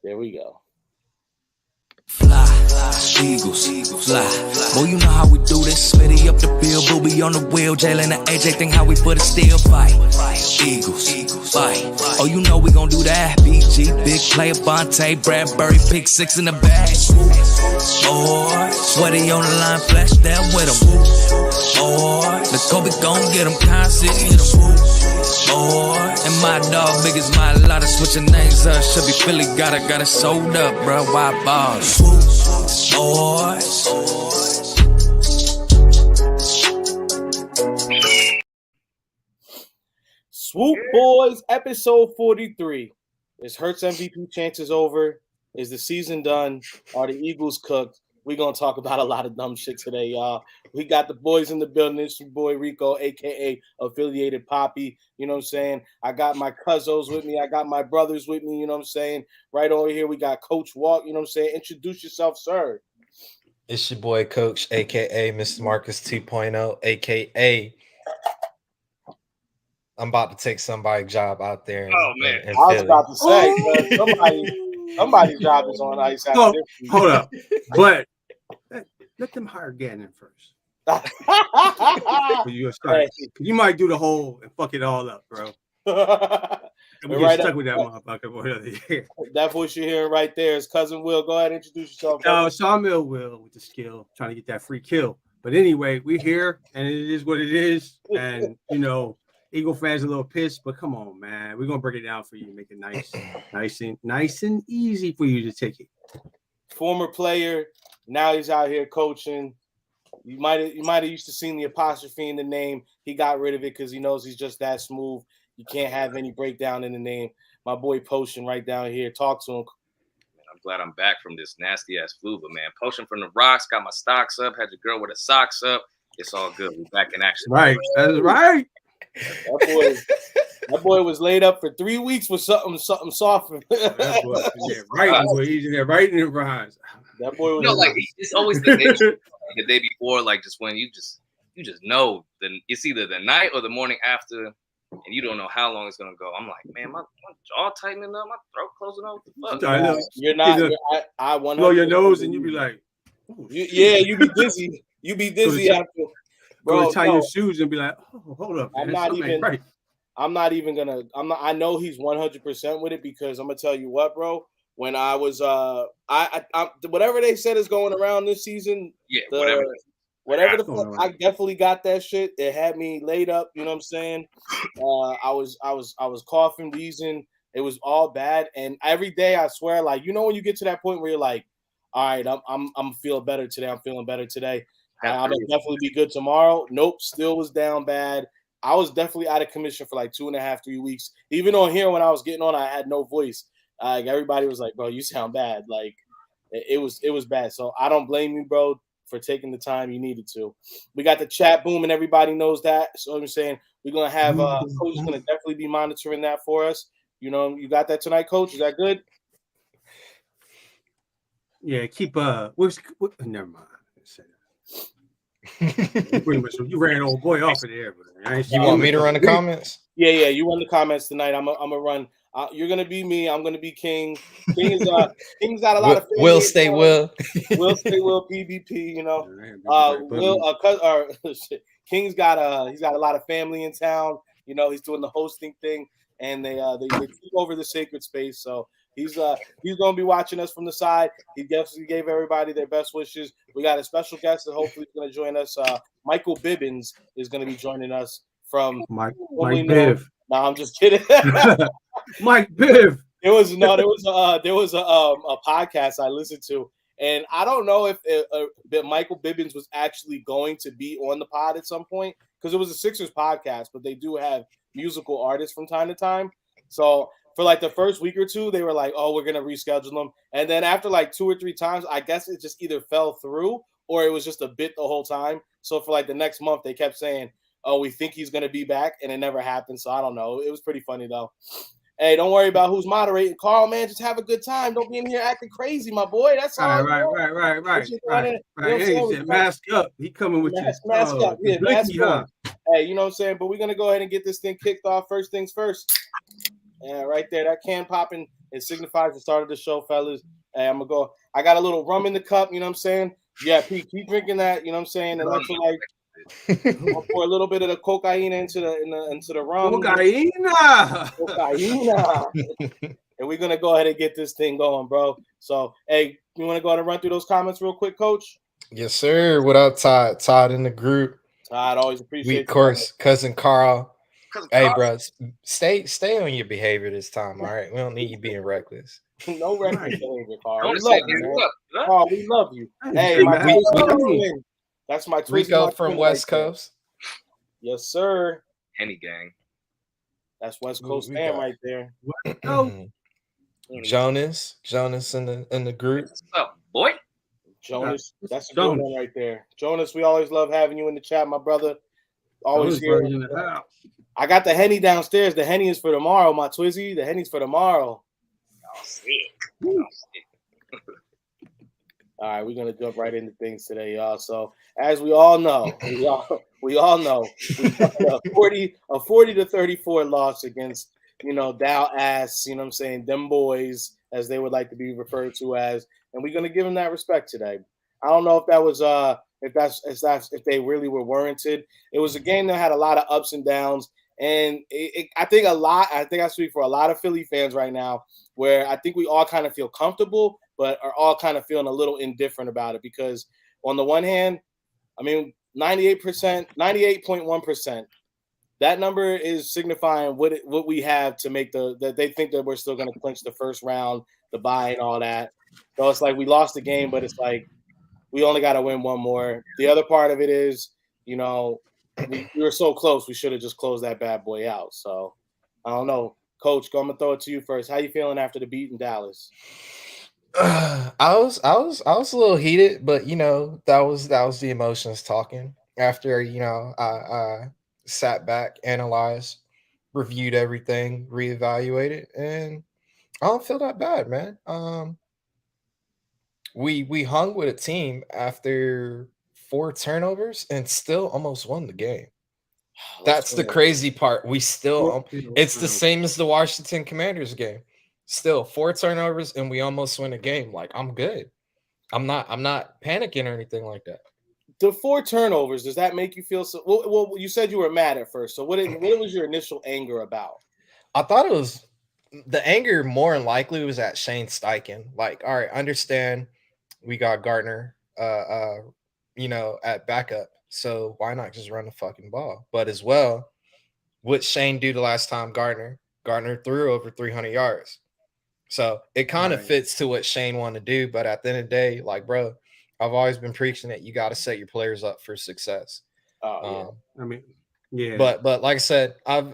There we go. Fly, Eagles, fly. Boy, you know how we do this. Smitty up the field, Booby on the wheel. Jalen and AJ think how we put a steel fight. Eagles, fight. Oh, you know we gon' do that. BG, big player, Bonte, Bradbury, pick 6 in the bag. Boy, sweaty on the line, flash that with him. Boy, the Kobe gon' get him, constant, hit him. Boy, and my dog, big as my lot of switching names up. Should be Philly, got it sold up, bro. Why balls? Boys. Swoop Boys, episode 43. Is Hurts MVP chances over? Is the season done? Are the Eagles cooked? We're going to talk about a lot of dumb shit today, y'all. We got the boys in the building. It's your boy Rico, a.k.a. Affiliated Poppy. You know what I'm saying? I got my cousins with me. I got my brothers with me. You know what I'm saying? Right over here, we got Coach Walk. You know what I'm saying? Introduce yourself, sir. It's your boy Coach, a.k.a. Mr. Marcus 2.0, a.k.a. I'm about to take somebody's job out there. I was about to say, somebody's job is on ice. Hold up. But let them hire Gannon first. You might do the whole and fuck it all up, bro. And we get stuck with that motherfucker. That voice you're hearing right there is Cousin Will. Go ahead and introduce yourself. No, Sawmill Will with the skill, trying to get that free kill. But anyway, we're here, and it is what it is. And, you know, Eagle fans are a little pissed, but come on, man. We're going to break it down for you, make it nice and easy for you to take it. Former player, now he's out here coaching. You might have used to seen the apostrophe in the name. He got rid of it because he knows he's just that smooth. You can't have any breakdown in the name. My boy Potion right down here. Talk to him. Man, I'm glad I'm back from this nasty ass flu, but man, Potion from the rocks, got my stocks up, had your girl with the socks up. It's all good. We're back in action. Right. That's right. That boy was laid up for 3 weeks with something soft. That boy, he's in there writing in rhymes. That boy was it's always the day before, like just when you just know it's either the night or the morning after, and you don't know how long it's gonna go. I'm like, man, my jaw tightening up, my throat closing up. What the fuck? I know. You're not. I want blow your nose and you be like, you be dizzy. You be dizzy after. Bro, tie your shoes and be like, oh, hold up. Man. I know he's 100% with it because I'm gonna tell you what, bro. When I was whatever they said is going around this season, whatever the fuck, I definitely got that shit. It had me laid up, you know what I'm saying? I was coughing, wheezing. It was all bad, and every day I swear, like, you know, when you get to that point where you're like, all right, I'm feeling better today. I'm feeling better today. I'll definitely be good tomorrow. Nope, still was down bad. I was definitely out of commission for like 2.5, 3 weeks. Even on here, when I was getting on, I had no voice. Like everybody was like, "Bro, you sound bad." Like it was bad. So I don't blame you, bro, for taking the time you needed to. We got the chat booming. Everybody knows that. So I'm saying we're gonna have Coach is gonna definitely be monitoring that for us. You know, you got that tonight, Coach. Is that good? Yeah, keep never mind. Pretty much, you ran old boy off of there. But you want me to run the comments? Yeah, you run the comments tonight. I'm gonna run. You're gonna be me. I'm gonna be King. King's got a lot of. Will stay Will. Will stay Will. PvP. You know. King's got a lot of family in town. You know, he's doing the hosting thing, and they take over the sacred space. So he's gonna be watching us from the side. He definitely gave everybody their best wishes. We got a special guest that hopefully is gonna join us. Michael Bibbins is gonna be joining us from Mike Biv. No, I'm just kidding. Mike Biv. There was a podcast I listened to, and I don't know if Michael Bibbins was actually going to be on the pod at some point because it was a Sixers podcast, but they do have musical artists from time to time. So for like the first week or two, they were like, "Oh, we're gonna reschedule them," and then after like 2 or 3 times, I guess it just either fell through or it was just a bit the whole time. So for like the next month, they kept saying, "Oh, we think he's gonna be back," and it never happened. So I don't know. It was pretty funny though. Hey, don't worry about who's moderating. Carl, man, just have a good time. Don't be in here acting crazy, my boy. That's all. Right. Hey, mask up. He coming with mask up. Yeah, mask up. Hey, you know what I'm saying? But we're gonna go ahead and get this thing kicked off. First things first. Yeah, right there. That can popping It signifies the start of the show, fellas. Hey, I'm gonna go. I got a little rum in the cup. You know what I'm saying? Yeah, Pete, keep drinking that. You know what I'm saying? Electrolyte. I'll pour a little bit of the cocaine into the rum. Cocaine. And we're gonna go ahead and get this thing going, bro. So, hey, you want to go ahead and run through those comments real quick, Coach? Yes, sir. What up, Todd? Todd in the group. Todd, always appreciate. Of course, cousin Carl. Hey, bro, stay on your behavior this time. All right, we don't need you being reckless. No reckless behavior, Carl. We love you, man. Carl, we love you. Hey, that's my twist. Rico from West Coast. Yes, sir. Henny gang. That's West Coast fam right there. Jonas in the group. What's up, boy? Jonas, that's a good one right there. Jonas, we always love having you in the chat, my brother. Always here. I got the Henny downstairs. The Henny is for tomorrow, my Twizzy. The Henny's for tomorrow. All right, we're gonna jump right into things today, y'all. So, as we all know, we all know, a 40-34 loss against, Dow ass. You know what I'm saying? Them boys, as they would like to be referred to as, and we're gonna give them that respect today. I don't know if that was if they really were warranted. It was a game that had a lot of ups and downs, and I think I speak for a lot of Philly fans right now, where I think we all kind of feel comfortable, but are all kind of feeling a little indifferent about it, because on the one hand, I mean, 98.1%, that number is signifying what we have to make that they think that we're still going to clinch the first round, the bye and all that. So it's like we lost the game, but it's like we only got to win one more. The other part of it is, we were so close. We should have just closed that bad boy out. So I don't know. Coach, I'm gonna throw it to you first. How you feeling after the beat in Dallas? I was a little heated, but that was the emotions talking. After I sat back, analyzed, reviewed everything, reevaluated, and I don't feel that bad, man. We hung with a team after 4 turnovers and still almost won the game. That's the crazy part. We still it's the same as the Washington Commanders game. Still 4 turnovers and we almost win a game. Like, I'm good. I'm not panicking or anything like that. The 4 turnovers, does that make you feel so? Well, you said you were mad at first. So what was your initial anger about? I thought it was the anger more than likely was at Shane Steichen. Like, all right, understand we got Gardner at backup. So why not just run the fucking ball? But as well, what Shane do the last time Gardner threw over 300 yards. So it kind of fits to what Shane wanted to do. But at the end of the day, like, bro, I've always been preaching that you got to set your players up for success. I mean, yeah. But like I said, I've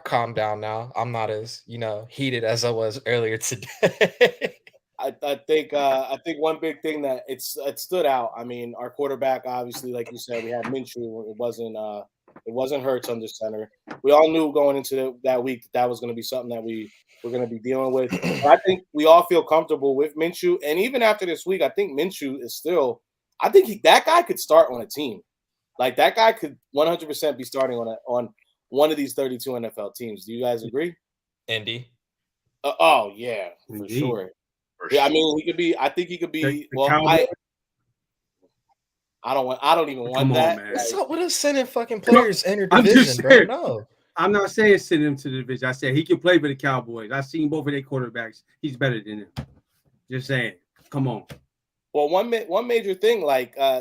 calmed down now. I'm not as heated as I was earlier today. I think one big thing that it stood out. I mean, our quarterback, obviously, like you said, we had Minshew. It wasn't Hurts under center. We all knew going into that week that was going to be something that we were going to be dealing with. But I think we all feel comfortable with Minshew, and even after this week, I think Minshew is still. I think that guy could start on a team. Like, that guy could 100% be starting on one of these 32 NFL teams. Do you guys agree? Indy. Oh yeah, for sure. Yeah, I mean, he could be. I think he could be. I don't even want that. What's up with us sending fucking players inter division, bro? No, I'm not saying send him to the division. I said he can play for the Cowboys. I've seen both of their quarterbacks. He's better than him. Just saying. Come on. Well, one major thing,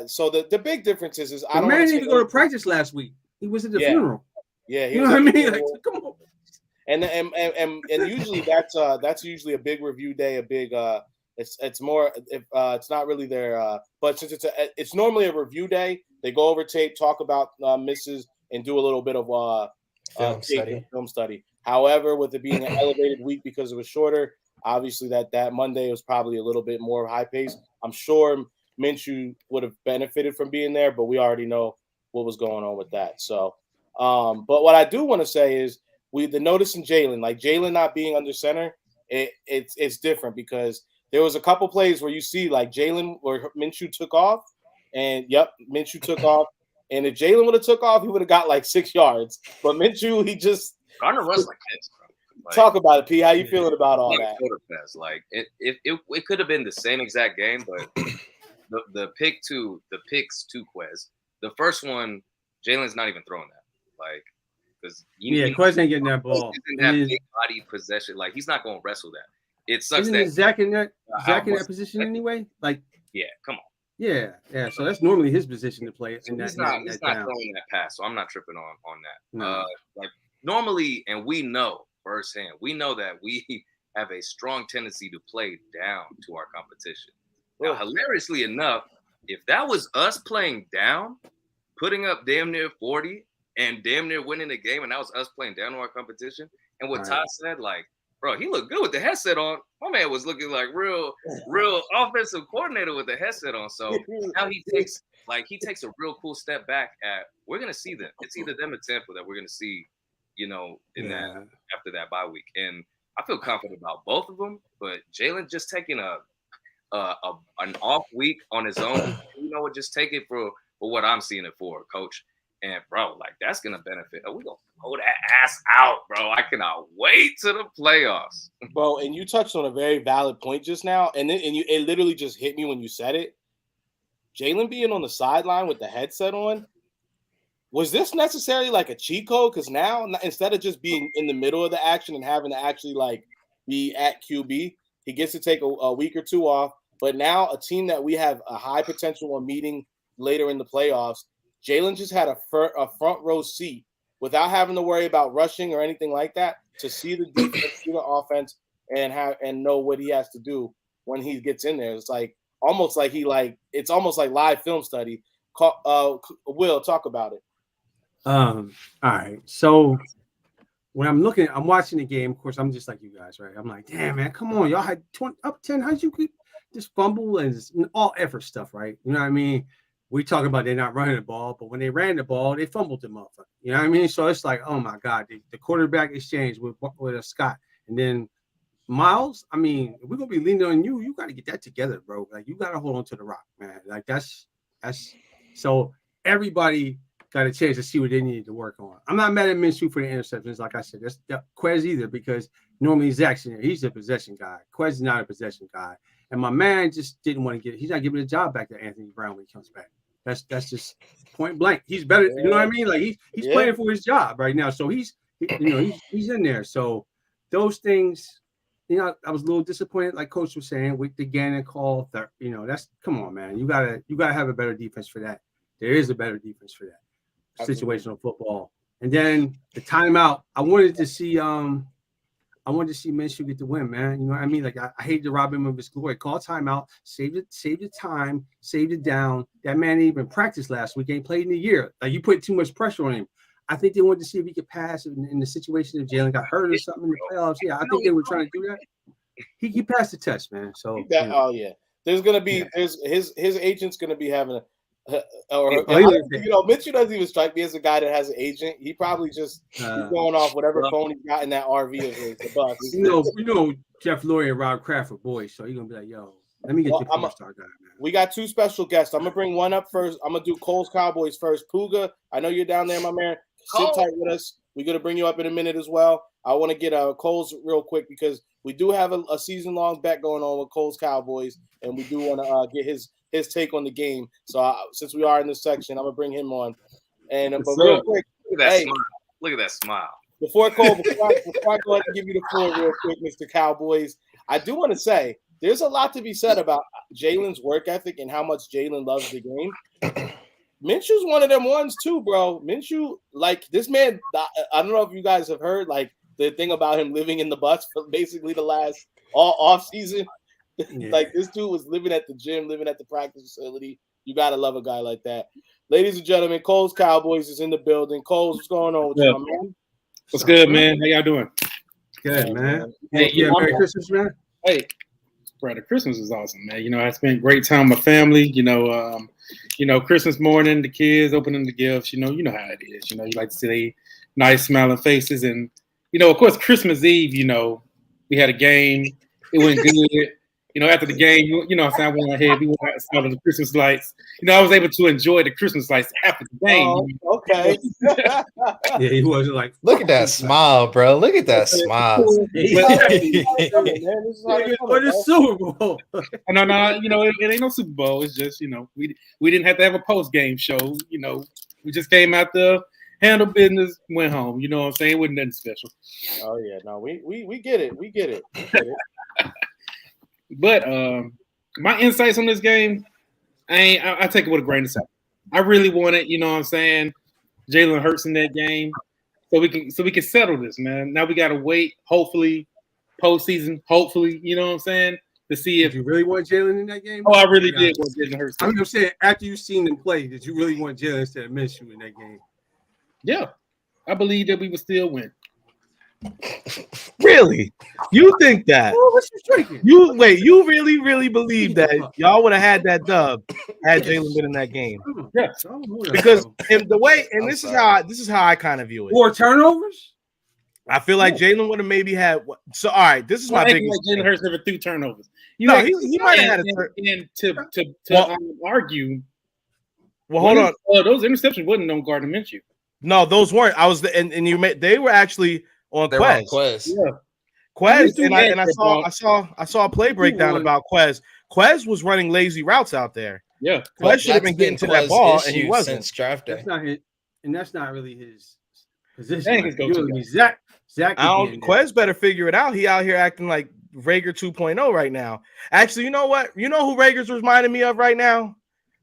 so the big difference is I don't. The man didn't go to practice last week. He was at the funeral. Yeah, you know what I mean. Like, come on. And usually that's usually a big review day, a big it's more if it's not really their but since it's normally a review day, they go over tape, talk about misses, and do a little bit of film study. However, with it being an elevated week because it was shorter, obviously that Monday was probably a little bit more high pace. I'm sure Minshew would have benefited from being there, but we already know what was going on with that. So, but what I do want to say is the notice in Jalen, like Jalen not being under center, it's different because there was a couple plays where you see like Jalen where Minshew took off, and Minshew took off, and if Jalen would have took off, he would have got like 6 yards. But Minshew, he just Gardner runs like this, Like, talk about it, P. How you feeling about all that? Like it could have been the same exact game, but the picks to Quez. The first one, Jalen's not even throwing that. Like, because Quez ain't getting that ball. That big body possession. Like, he's not going to wrestle that. It sucks. Isn't Zach in that position anyway? Like, yeah, come on. Yeah. So that's normally his position to play. So he's not throwing that pass, so I'm not tripping on that. No. Like normally, and we know firsthand, we know that we have a strong tendency to play down to our competition. Now, hilariously enough, if that was us playing down, putting up damn near 40 and damn near winning the game, and that was us playing down to our competition, and what Todd said, like, bro, he looked good with the headset on. My man was looking like real offensive coordinator with the headset on. So now he takes a real cool step back at, we're gonna see them. It's either them or Tampa that we're gonna see, in that after that bye week. And I feel confident about both of them. But Jalen just taking an off week on his own, just take it for what I'm seeing it for, Coach. And bro, like that's gonna benefit. We're gonna blow that ass out, bro. I cannot wait to the playoffs. Bro, and you touched on a very valid point just now, it literally just hit me when you said it. Jalen being on the sideline with the headset on, was this necessarily like a cheat code? Because now instead of just being in the middle of the action and having to actually like be at QB, he gets to take a week or two off. But now a team that we have a high potential on meeting later in the playoffs, Jalen just had a front row seat without having to worry about rushing or anything like that to see the defense, see the offense, and know what he has to do when he gets in there. It's like almost like it's almost like live film study. Will, talk about it. All right. So when I'm watching the game, of course, I'm just like you guys, right? I'm like, damn, man, come on. Y'all had 20 up 10. How'd you keep this fumble and all effort stuff, right? You know what I mean? We talk about they're not running the ball, but when they ran the ball, they fumbled the motherfucker. You know what I mean? So it's like, oh my God, the quarterback exchange with Scott. And then Miles, I mean, if we're gonna be leaning on you, you gotta get that together, bro. Like you gotta hold on to the rock, man. Like that's so everybody got a chance to see what they needed to work on. I'm not mad at Minshew for the interceptions, like I said. That's Quez either, because normally Zach's in there. He's a possession guy. Quez is not a possession guy. And my man just didn't want to he's not giving the job back to Anthony Brown when he comes back. That's just point blank. He's better, you know what I mean? Like he's playing for his job right now. So he's in there. So those things, I was a little disappointed, like Coach was saying, with the Gannon call. That's come on, man. You gotta have a better defense for that. There is a better defense for that. Situational football. And then the timeout. I wanted to see Minshew get the win, man. You know what I mean? Like I hate to rob him of his glory. Call timeout, save the time, save it down. That man didn't even practice last week. Ain't played in a year. Like you put too much pressure on him. I think they wanted to see if he could pass in the situation if Jalen got hurt or something in the playoffs. Yeah, I think they were trying to do that. He passed the test, man. So oh yeah, there's gonna be his agent's gonna be having Minshew doesn't even strike me as a guy that has an agent. He probably just he's going off whatever phone he got in that RV of his, the bus. You know, Jeff Lurie and Rob Kraft boys, so you're gonna be like, yo, let me get your star guy, man. We got two special guests. I'm gonna bring one up first. I'm gonna do Cole's Cowboys first. Puga, I know you're down there, my man. Sit tight with us. We're gonna bring you up in a minute as well. I want to get Cole's real quick because we do have a season-long bet going on with Cole's Cowboys, and we do want to get his take on the game. So since we are in this section, I'm gonna bring him on. And but real quick, look at that smile. Look at that smile. Before I go ahead and give you the floor real quick, Mr. Cowboys, I do want to say there's a lot to be said about Jalen's work ethic and how much Jalen loves the game. Minshew's one of them ones too, bro. Minshew, like this man, I don't know if you guys have heard like the thing about him living in the bus for basically the last all off season. Yeah. Like this dude was living at the gym, living at the practice facility. You gotta love a guy like that. Ladies and gentlemen, Cole's Cowboys is in the building. Cole's, what's going on with you, my man? What's good, man? How y'all doing? Good, man. Hey, Merry Christmas, man. Hey, brother, Christmas is awesome, man. I spent great time with my family. Christmas morning, the kids opening the gifts. You know how it is. You like to see nice smiling faces, and of course, Christmas Eve. We had a game. It went good. after the game, I went ahead, we went out of the Christmas lights. I was able to enjoy the Christmas lights after the game. Oh, okay. Yeah, he wasn't like, look at that smile, bro. Look at that smile. For the Super Bowl. No, it ain't no Super Bowl. It's just, we didn't have to have a post-game show. We just came out there, handle business, went home. You know what I'm saying? It wasn't nothing special. Oh, yeah. No, we get it. We get it. But my insights on this game, I take it with a grain of salt. I really wanted, Jalen Hurts in that game, so we can settle this, man. Now we gotta wait, hopefully, postseason, hopefully, to see if you really want Jalen in that game. Oh, I really did want Jalen Hurts. I'm saying, after you've seen them play, did you really want Jalen instead of Minshew in that game? Yeah, I believe that we would still win. Really? You think that? What you drinking? You really believe that y'all would have had that dub had Jalen been in that game? Yeah. Because this is how I kind of view it. 4 turnovers? I feel like Jalen would have maybe had. So all right, this is my biggest. Jalen Hurts never threw turnovers. He might have had a to argue. Well, hold on. Those interceptions wasn't on Gardner Minshew. No, those weren't. They were actually on Quez. Yeah. Quez, and I saw a play breakdown about Quez. Quez was running lazy routes out there. Yeah. Quez should have been getting to that ball, and he wasn't. Since draft day. That's not really his position. Zach. Quez better figure it out. He out here acting like Rager 2.0 right now. Actually, you know what? You know who Rager's reminding me of right now?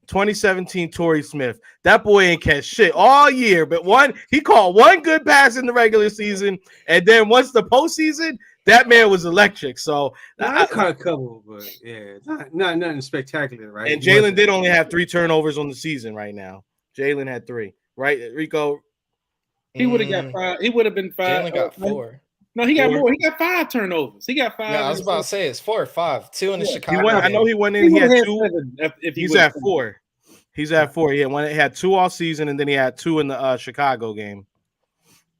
2017 Torrey Smith. That boy ain't catch shit all year, but he caught one good pass in the regular season, and then once the postseason, that man was electric. So I kind of cover, but yeah, not nothing spectacular, right? And Jalen did only have 3 turnovers on the season right now. Jalen had 3, right, Rico? He would have got 5. He would have been 5. Jalen got 4. No, he got more. He got 5 turnovers. He got 5. Yeah, I was about to say it's 4 or 5. 2 in the Chicago. I know he went in. He had 2. He's at 4. He's at 4. Yeah, he had 2 all season, and then he had 2 in the Chicago game.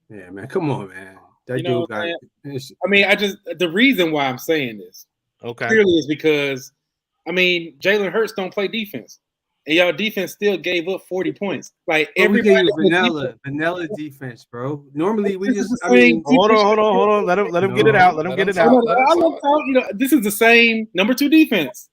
Yeah, man, come on, man. That dude got. The reason why I'm saying this, clearly, is because Jalen Hurts don't play defense, and y'all defense still gave up 40 points. Like everybody, vanilla defense, bro. Normally we just. Hold on. Let him get it out. Let him get it out. This is the same number 2 defense.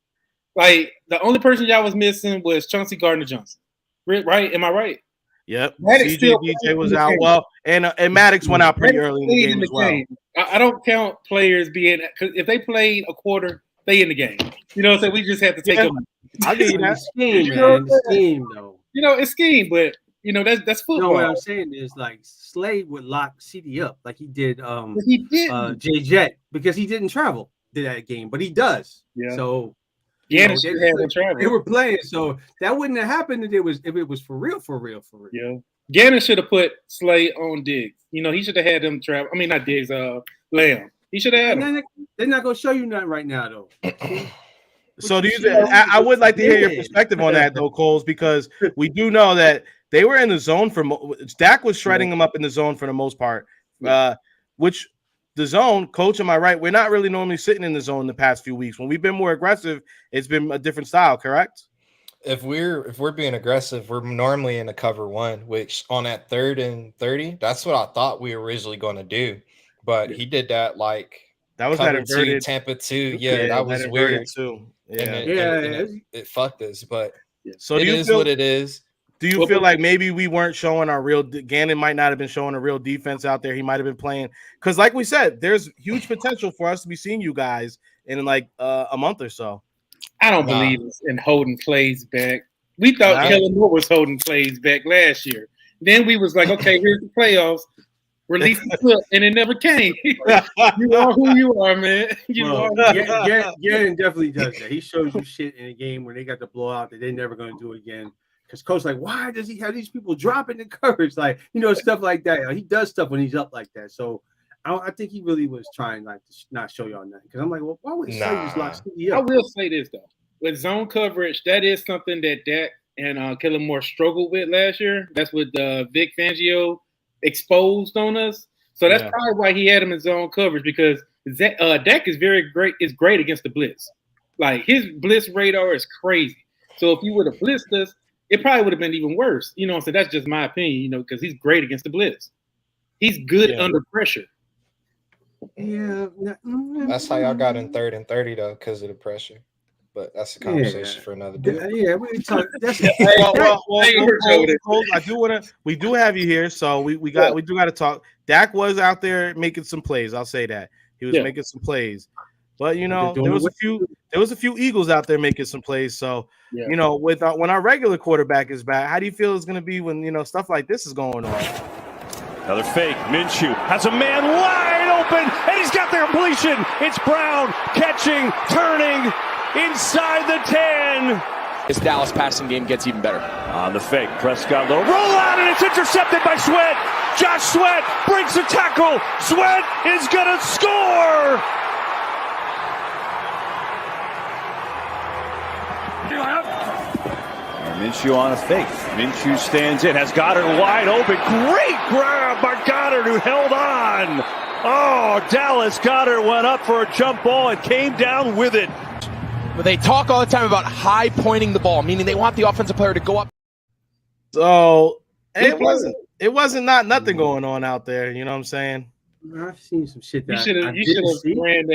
Like the only person y'all was missing was Chauncey Gardner-Johnson, right? Am I right? Yep. DJ was out. Well, and Maddox went out pretty early in the game as well. I don't count players being, because if they played a quarter, they in the game. So we just have to take them. I'll give you that scheme, man. Scheme, though. It's scheme, but that's football. No, what I'm saying is like Slade would lock CD up like he did. J Jet, because he didn't travel to that game, but he does. Yeah. So. Yeah, they were playing, so that wouldn't have happened if it was for real. Yeah, Gannon should have put Slay on Diggs. He should have had them travel. Not Diggs, Lamb. He should have had them. They're not gonna show you nothing right now, though. So I would like to hear your perspective on that, though, Coles, because we do know that they were in the zone Dak was shredding them up in the zone for the most part, which. The zone, coach, am I right? We're not really normally sitting in the zone the past few weeks. When we've been more aggressive, it's been a different style, correct? If we're being aggressive, we're normally in a cover 1, which on that 3rd and 30, that's what I thought we were originally going to do. But he did that that was that inverted 2, Tampa 2. Yeah, that was weird too. Yeah, and it fucked us. But so it is what it is. Do you feel like maybe we weren't showing our real Gannon might not have been showing a real defense out there? He might have been playing because, like we said, there's huge potential for us to be seeing you guys in like a month or so. I don't believe in holding plays back. We thought Kellen Moore was holding plays back last year. Then we was like, okay, here's the playoffs. Release the clip, and it never came. You are who you are, man. Gannon definitely does that. He shows you shit in a game when they got the blowout that they're never going to do again. Because coach like, why does he have these people dropping the coverage? Like, stuff like that. He does stuff when he's up like that. So I think he really was trying to not show y'all nothing. Because I'm like, well, why would he say just lock CD up? I will say this though. With zone coverage, that is something that Dak and Kellen Moore struggled with last year. That's what Vic Fangio exposed on us. So that's probably why he had him in zone coverage, because Dak is great against the blitz. Like his blitz radar is crazy. So if you would have blitzed us, it probably would have been even worse. You know, so that's just my opinion. You know, because he's great against the blitz. He's good under pressure. Yeah, that's how y'all got in 3rd and 30 though, because of the pressure. But that's a conversation for another day. Yeah, we talk. That's we do have you here, so we do got to talk. Dak was out there making some plays. I'll say that he was making some plays, but you know there was a few Eagles out there making some plays. So you know, with when our regular quarterback is back, how do you feel it's going to be when stuff like this is going on? Another fake. Minshew has a man wide open, and he's got the completion. It's Brown catching, turning inside the 10. This Dallas passing game gets even better. On the fake, Prescott little roll out, and it's intercepted by Sweat. Josh Sweat breaks a tackle. Sweat is gonna score. Minshew on a fake. Minshew stands in, has Goddard wide open. Great grab by Goddard, who held on. Oh, Dallas Goddard went up for a jump ball and came down with it. But they talk all the time about high pointing the ball, meaning they want the offensive player to go up. So it wasn't nothing going on out there. You know what I'm saying? I've seen some shit. You should have ran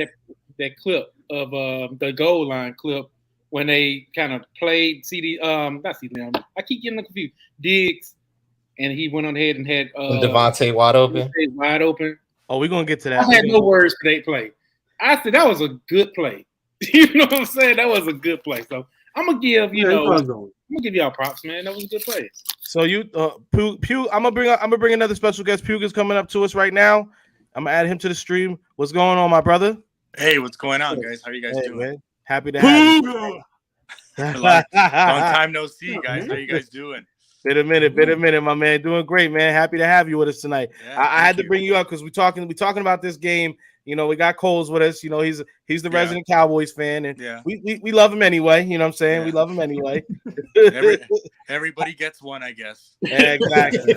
that clip of the goal line clip when they kind of played not CD. I keep getting confused. Diggs, and he went on ahead and had Devontae wide open. Wide open. Oh, we're gonna get to that. I had no words for that play. I said that was a good play. You know what I'm saying? That was a good play. So I'm gonna give I'm gonna give y'all props, man. That was a good play. So you, Pug, I'm gonna bring another special guest. Puga's coming up to us right now. I'm gonna add him to the stream. What's going on, my brother? Hey, what's going on, guys? How are you guys doing? Man. Happy to have you. long time no see, guys. How are you guys doing? Been a minute, my man. Doing great, man. Happy to have you with us tonight. Yeah, I had to bring you up because we're talking about this game. You know, we got Coles with us. You know, he's the resident Cowboys fan, and we love him anyway. You know what I'm saying? Yeah. We love him anyway. Everybody gets one, I guess. Exactly.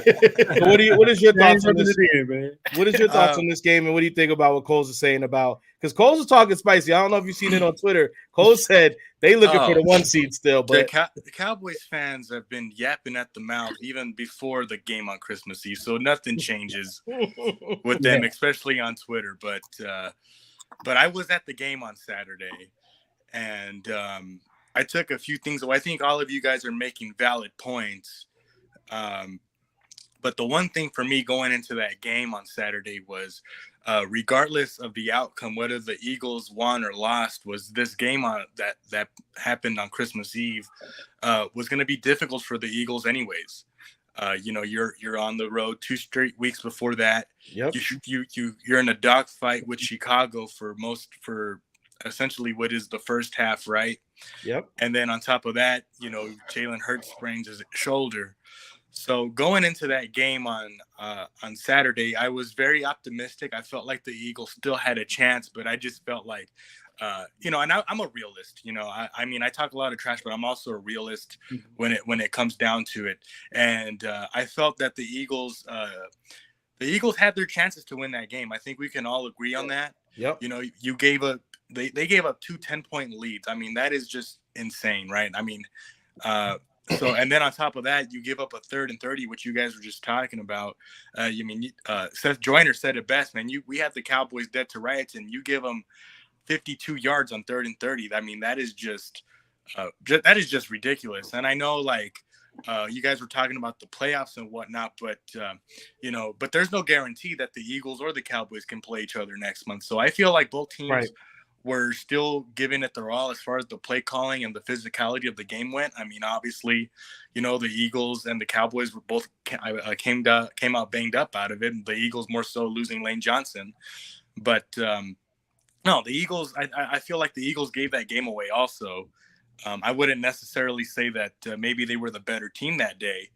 So what is your thoughts on this game, man? What is your thoughts on this game, and what do you think about what Coles is saying about? Because Coles is talking spicy. I don't know if you've seen it on Twitter. Coles said they looking for the 1 seed still, but the Cowboys fans have been yapping at the mouth even before the game on Christmas Eve, so nothing changes with them, especially on Twitter. But I was at the game on Saturday, and I took a few things away. I think all of you guys are making valid points. But the one thing for me going into that game on Saturday was, regardless of the outcome, whether the Eagles won or lost, was this game that happened on Christmas Eve was going to be difficult for the Eagles anyways. You know, you're on the road 2 straight weeks before that. Yep. You're in a dogfight with Chicago for essentially what is the first half, right? Yep. And then on top of that, you know, Jalen Hurts sprains his shoulder. So going into that game on Saturday, I was very optimistic. I felt like the Eagles still had a chance, but I just felt like, you know, and I'm a realist. You know, I mean, I talk a lot of trash, but I'm also a realist when it comes down to it. And I felt that the Eagles had their chances to win that game. I think we can all agree on that. Yep. You know, they gave up 2 10-point leads. I mean, that is just insane, right? I mean, so, and then on top of that, you give up a 3rd and 30, which you guys were just talking about. Seth Joyner said it best, man. We had the Cowboys dead to rights, and you give them 52 yards on 3rd and 30. I mean, that is just ridiculous. And I know, like, you guys were talking about the playoffs and whatnot, but you know, but there's no guarantee that the Eagles or the Cowboys can play each other next month. So I feel like both teams were still giving it their all as far as the play calling and the physicality of the game went. I mean, obviously, you know, the Eagles and the Cowboys were both came out banged up out of it. And the Eagles more so losing Lane Johnson, but no, the Eagles. I feel like the Eagles gave that game away. Also, I wouldn't necessarily say that maybe they were the better team that day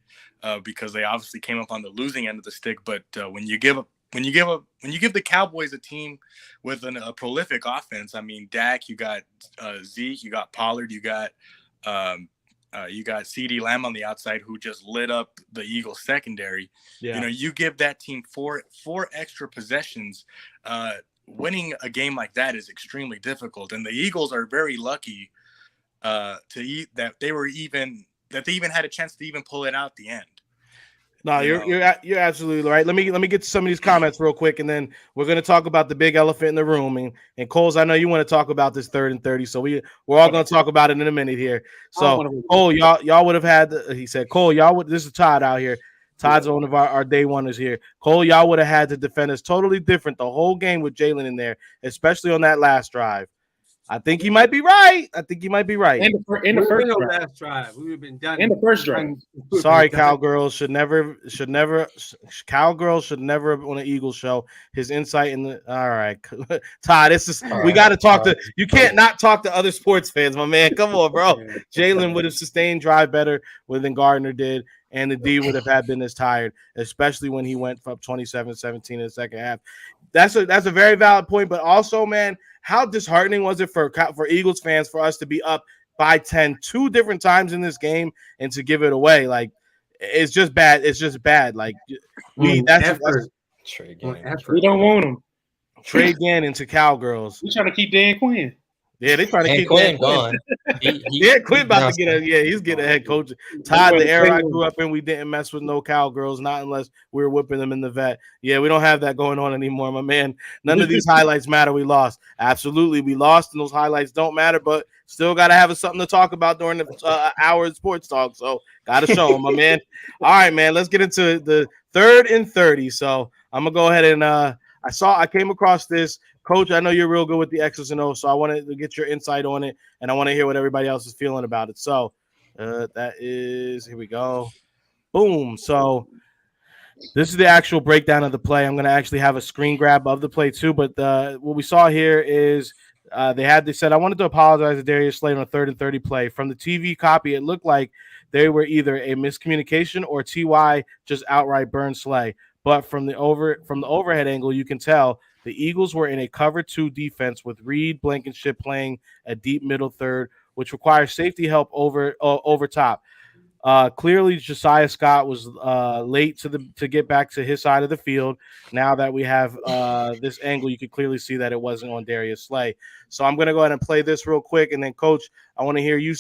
because they obviously came up on the losing end of the stick. But when you give the Cowboys a team with a prolific offense, I mean, Dak, you got Zeke, you got Pollard, you got CeeDee Lamb on the outside who just lit up the Eagles secondary. Yeah. You know, you give that team four extra possessions. winning a game like that is extremely difficult, and the Eagles are very lucky that they even had a chance to even pull it out at the end. No, you're absolutely right. Let me get to some of these comments real quick, and then we're going to talk about the big elephant in the room. And Coles, I know you want to talk about this 3rd and 30, so we're all going to talk about it in a minute here. So Cole, y'all would have had. He said, Cole, y'all would. This is Todd out here. Todd's one of our day oneers here. Cole, y'all would have had to defend us totally different the whole game with Jalen in there, especially on that last drive. I think he might be right. In the first last drive, we would have been done in the first drive. Sorry, cowgirls should never. Cowgirls should never on an Eagles show. His insight in the. All right, Todd. This is we got to talk to. You can't not talk to other sports fans, my man. Come on, bro. Jalen would have sustained drive better than Gardner did, and the D would have been as tired, especially when he went up 27-17 in the second half. That's a very valid point, but also, man, how disheartening was it for Eagles fans for us to be up by 10 2 different times in this game and to give it away? Like, it's just bad. Like, that's Trey Gannon. We don't want him. Trey Gannon to Cowgirls. We trying to keep Dan Quinn. Yeah, they trying to keep Dan Quinn. Quinn about to get he's getting a head coach. Todd, the era I grew up in, we didn't mess with no Cowgirls, not unless we were whipping them in the vet. Yeah, we don't have that going on anymore, my man. None of these highlights matter. We lost. Absolutely, we lost, and those highlights don't matter, but still got to have something to talk about during the hour of sports talk. So got to show them, my man. All right, man, let's get into the 3rd and 30. So I'm going to go ahead and I came across this. Coach, I know you're real good with the X's and O's, so I wanted to get your insight on it, and I want to hear what everybody else is feeling about it. So that is, here we go. Boom. So this is the actual breakdown of the play. I'm going to actually have a screen grab of the play too, but what we saw here is they said, I wanted to apologize to Darius Slay on a 3rd and 30 play. From the TV copy, it looked like they were either a miscommunication or TY just outright burned Slay. But from the overhead angle, you can tell the Eagles were in a cover 2 defense with Reed Blankenship playing a deep middle third, which requires safety help over top. Clearly, Josiah Scott was late to get back to his side of the field. Now that we have this angle, you can clearly see that it wasn't on Darius Slay. So I'm going to go ahead and play this real quick, and then, Coach, I want to hear you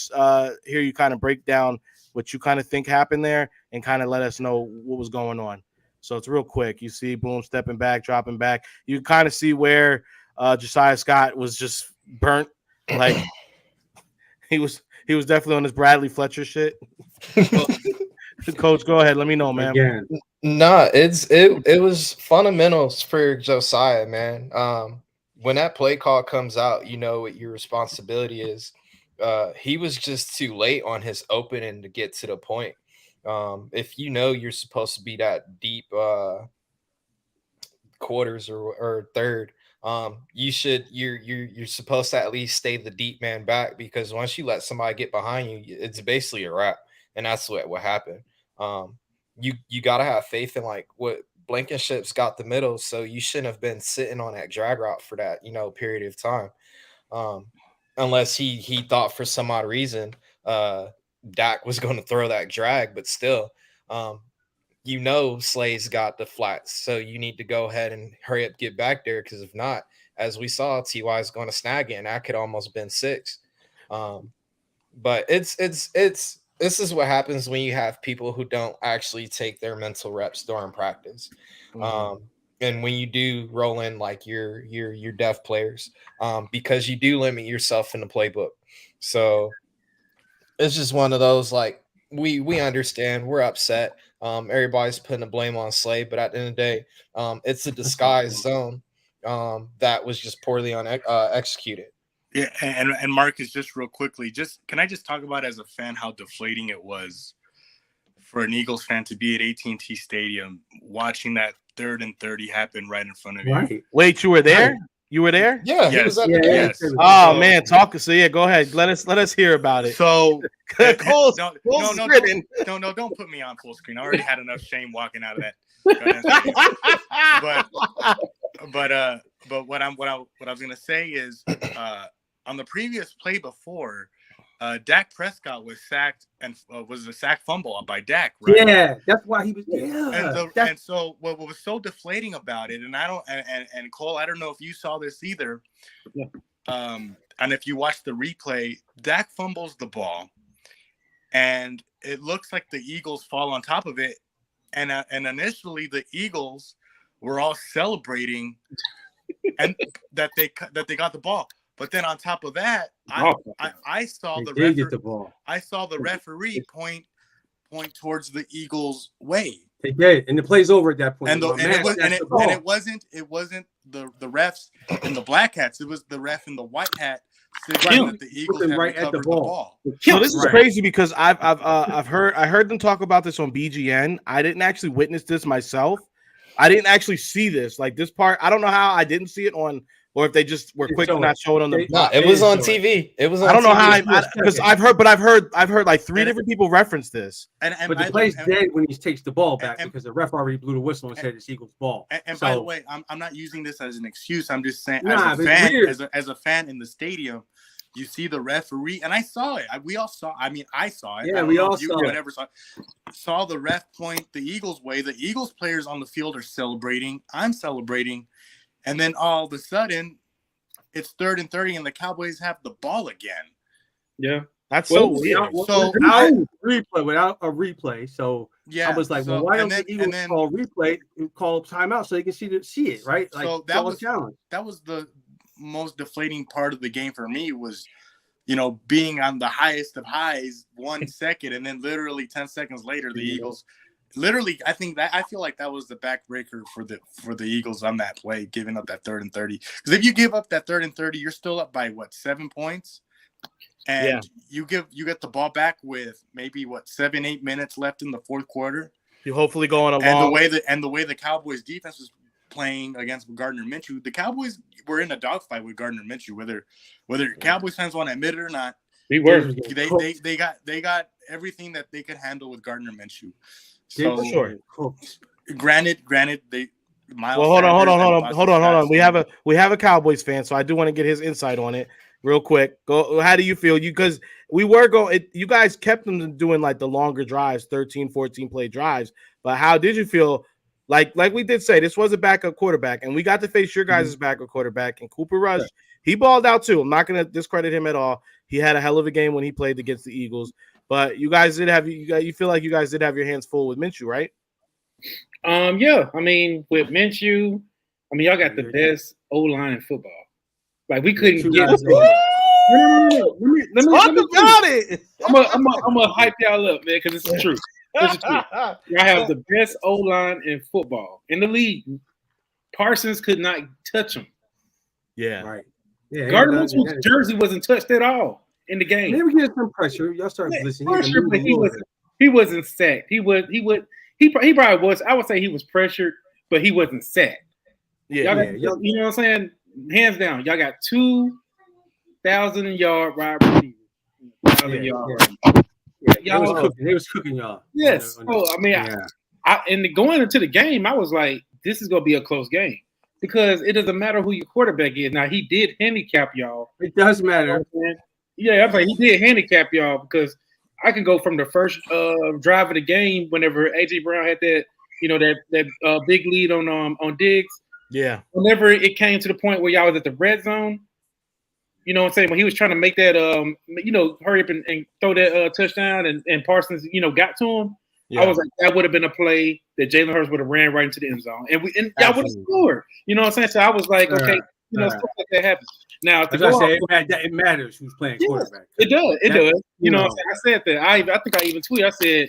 kind of break down what you kind of think happened there and kind of let us know what was going on. So it's real quick. You see Boom stepping back, dropping back. You kind of see where Josiah Scott was just burnt. Like he was definitely on his Bradley Fletcher shit. Coach, go ahead. Let me know, man. Again. Nah, it was fundamentals for Josiah, man. When that play call comes out, you know what your responsibility is. He was just too late on his opening to get to the point. If you know you're supposed to be that deep quarters or third, you're supposed to at least stay the deep man back, because once you let somebody get behind you, it's basically a wrap, and that's what happened. You gotta have faith in like what Blankenship's got the middle, so you shouldn't have been sitting on that drag route for that period of time, unless he thought for some odd reason Dak was going to throw that drag, but still, Slay's got the flats, so you need to go ahead and hurry up, get back there, because if not, as we saw, TY is going to snag it, and that could almost been 6. But this is what happens when you have people who don't actually take their mental reps during practice. Mm-hmm. And when you do roll in like your deaf players, because you do limit yourself in the playbook. So it's just one of those, like, we understand, we're upset. Everybody's putting the blame on Slay, but at the end of the day, it's a disguised zone that was just poorly executed. Yeah, and Marcus, just real quickly, can I just talk about as a fan how deflating it was for an Eagles fan to be at AT&T Stadium watching that 3rd and 30 happen right in front of you. Right. Wait, you were there? You were there? Yeah, yes. He was at the game. Yes. Oh man, talk. So yeah, go ahead. Let us hear about it. So Cole's don't put me on full screen. I already had enough shame walking out of that. But what I was gonna say is on the previous play before, Dak Prescott was sacked and was a sack fumble by Dak, right? Yeah, that's why he was. Yeah, and so what was so deflating about it, and I don't, and Cole, I don't know if you saw this either. Yeah. And if you watch the replay, Dak fumbles the ball, and it looks like the Eagles fall on top of it, and initially the Eagles were all celebrating, and that they got the ball. But then on top of that, I saw the referee point towards the Eagles' way. They did, and the play's over at that point. And it wasn't the refs in the black hats. It was the ref in the white hat saying that the Eagles had right recovered the ball. So this is crazy because I heard them talk about this on BGN. I didn't actually witness this myself. I didn't actually see this. Like this part, I don't know how I didn't see it on. Or if they just were quick to not show it on the. No, it was on TV. It was. On I don't know TV. how because I've heard like three different people reference this. But the play's dead when he takes the ball back because the ref already blew the whistle and said it's Eagles' ball. And by the way, I'm not using this as an excuse. I'm just saying as a fan in the stadium, you see the referee, and I saw it. We all saw. I mean, I saw it. Yeah, we all saw it. Whatever saw the ref point the Eagles' way. The Eagles players on the field are celebrating. I'm celebrating. And then all of a sudden, it's 3rd and 30, and the Cowboys have the ball again. Yeah, that's so weird. Without a replay. So yeah, I was like, well, why don't the Eagles call replay and call timeout so they can see it, right? Like so that was the most deflating part of the game for me was, being on the highest of highs 1 second, and then literally 10 seconds later, the Eagles. Literally, I feel like that was the backbreaker for the Eagles on that play, giving up that 3rd and 30. Because if you give up that 3rd and 30, you're still up by 7 points, and you get the ball back with maybe 7-8 minutes left in the fourth quarter. You hopefully go on a long. The way the Cowboys defense was playing against Gardner Minshew, the Cowboys were in a dogfight with Gardner Minshew, whether Cowboys fans want to admit it or not. We were. They got everything that they could handle with Gardner Minshew. So sure. Granted, they. Well, hold on. We have a Cowboys fan, so I do want to get his insight on it real quick. Go. How do you feel? Because we were going. You guys kept them doing like the longer drives, 13, 14 play drives. But how did you feel? Like we did say, this was a backup quarterback, and we got to face your guys' backup quarterback and Cooper Rush. Yeah. He balled out too. I'm not going to discredit him at all. He had a hell of a game when he played against the Eagles. But you guys did have you feel like you guys did have your hands full with Minshew, right? Yeah. I mean, with Minshew, y'all got the best O-line in football. Like we couldn't get. Let me talk about it. I'm gonna hype y'all up, man, because it's the truth. It's the truth. Y'all have the best O-line in football in the league. Parsons could not touch him. Yeah, right. Yeah, Gardner Minshew's jersey wasn't touched at all in the game. They were getting some pressure. Y'all started listening. Pressure, but he wasn't sacked. He probably was. I would say he was pressured, but he wasn't sacked. Yeah, you know what I'm saying? Hands down, y'all got 2,000-yard wide receivers. They was cooking y'all. Yes. Going into the game, I was like, this is gonna be a close game. Because it doesn't matter who your quarterback is. Now, he did handicap y'all. It does matter. Yeah, I'm like, he did handicap y'all because I can go from the first drive of the game whenever A.J. Brown had that, that big lead on Diggs. Yeah. Whenever it came to the point where y'all was at the red zone, you know what I'm saying? When he was trying to make that, hurry up and throw that touchdown and Parsons, got to him. Yeah. I was like, that would have been a play that Jalen Hurts would have ran right into the end zone, and y'all would have scored. You know what I'm saying? So I was like, okay, stuff like that happens. Now, it matters who's playing quarterback. It does. It does. You know what I'm saying? I said that. I think I even tweeted. I said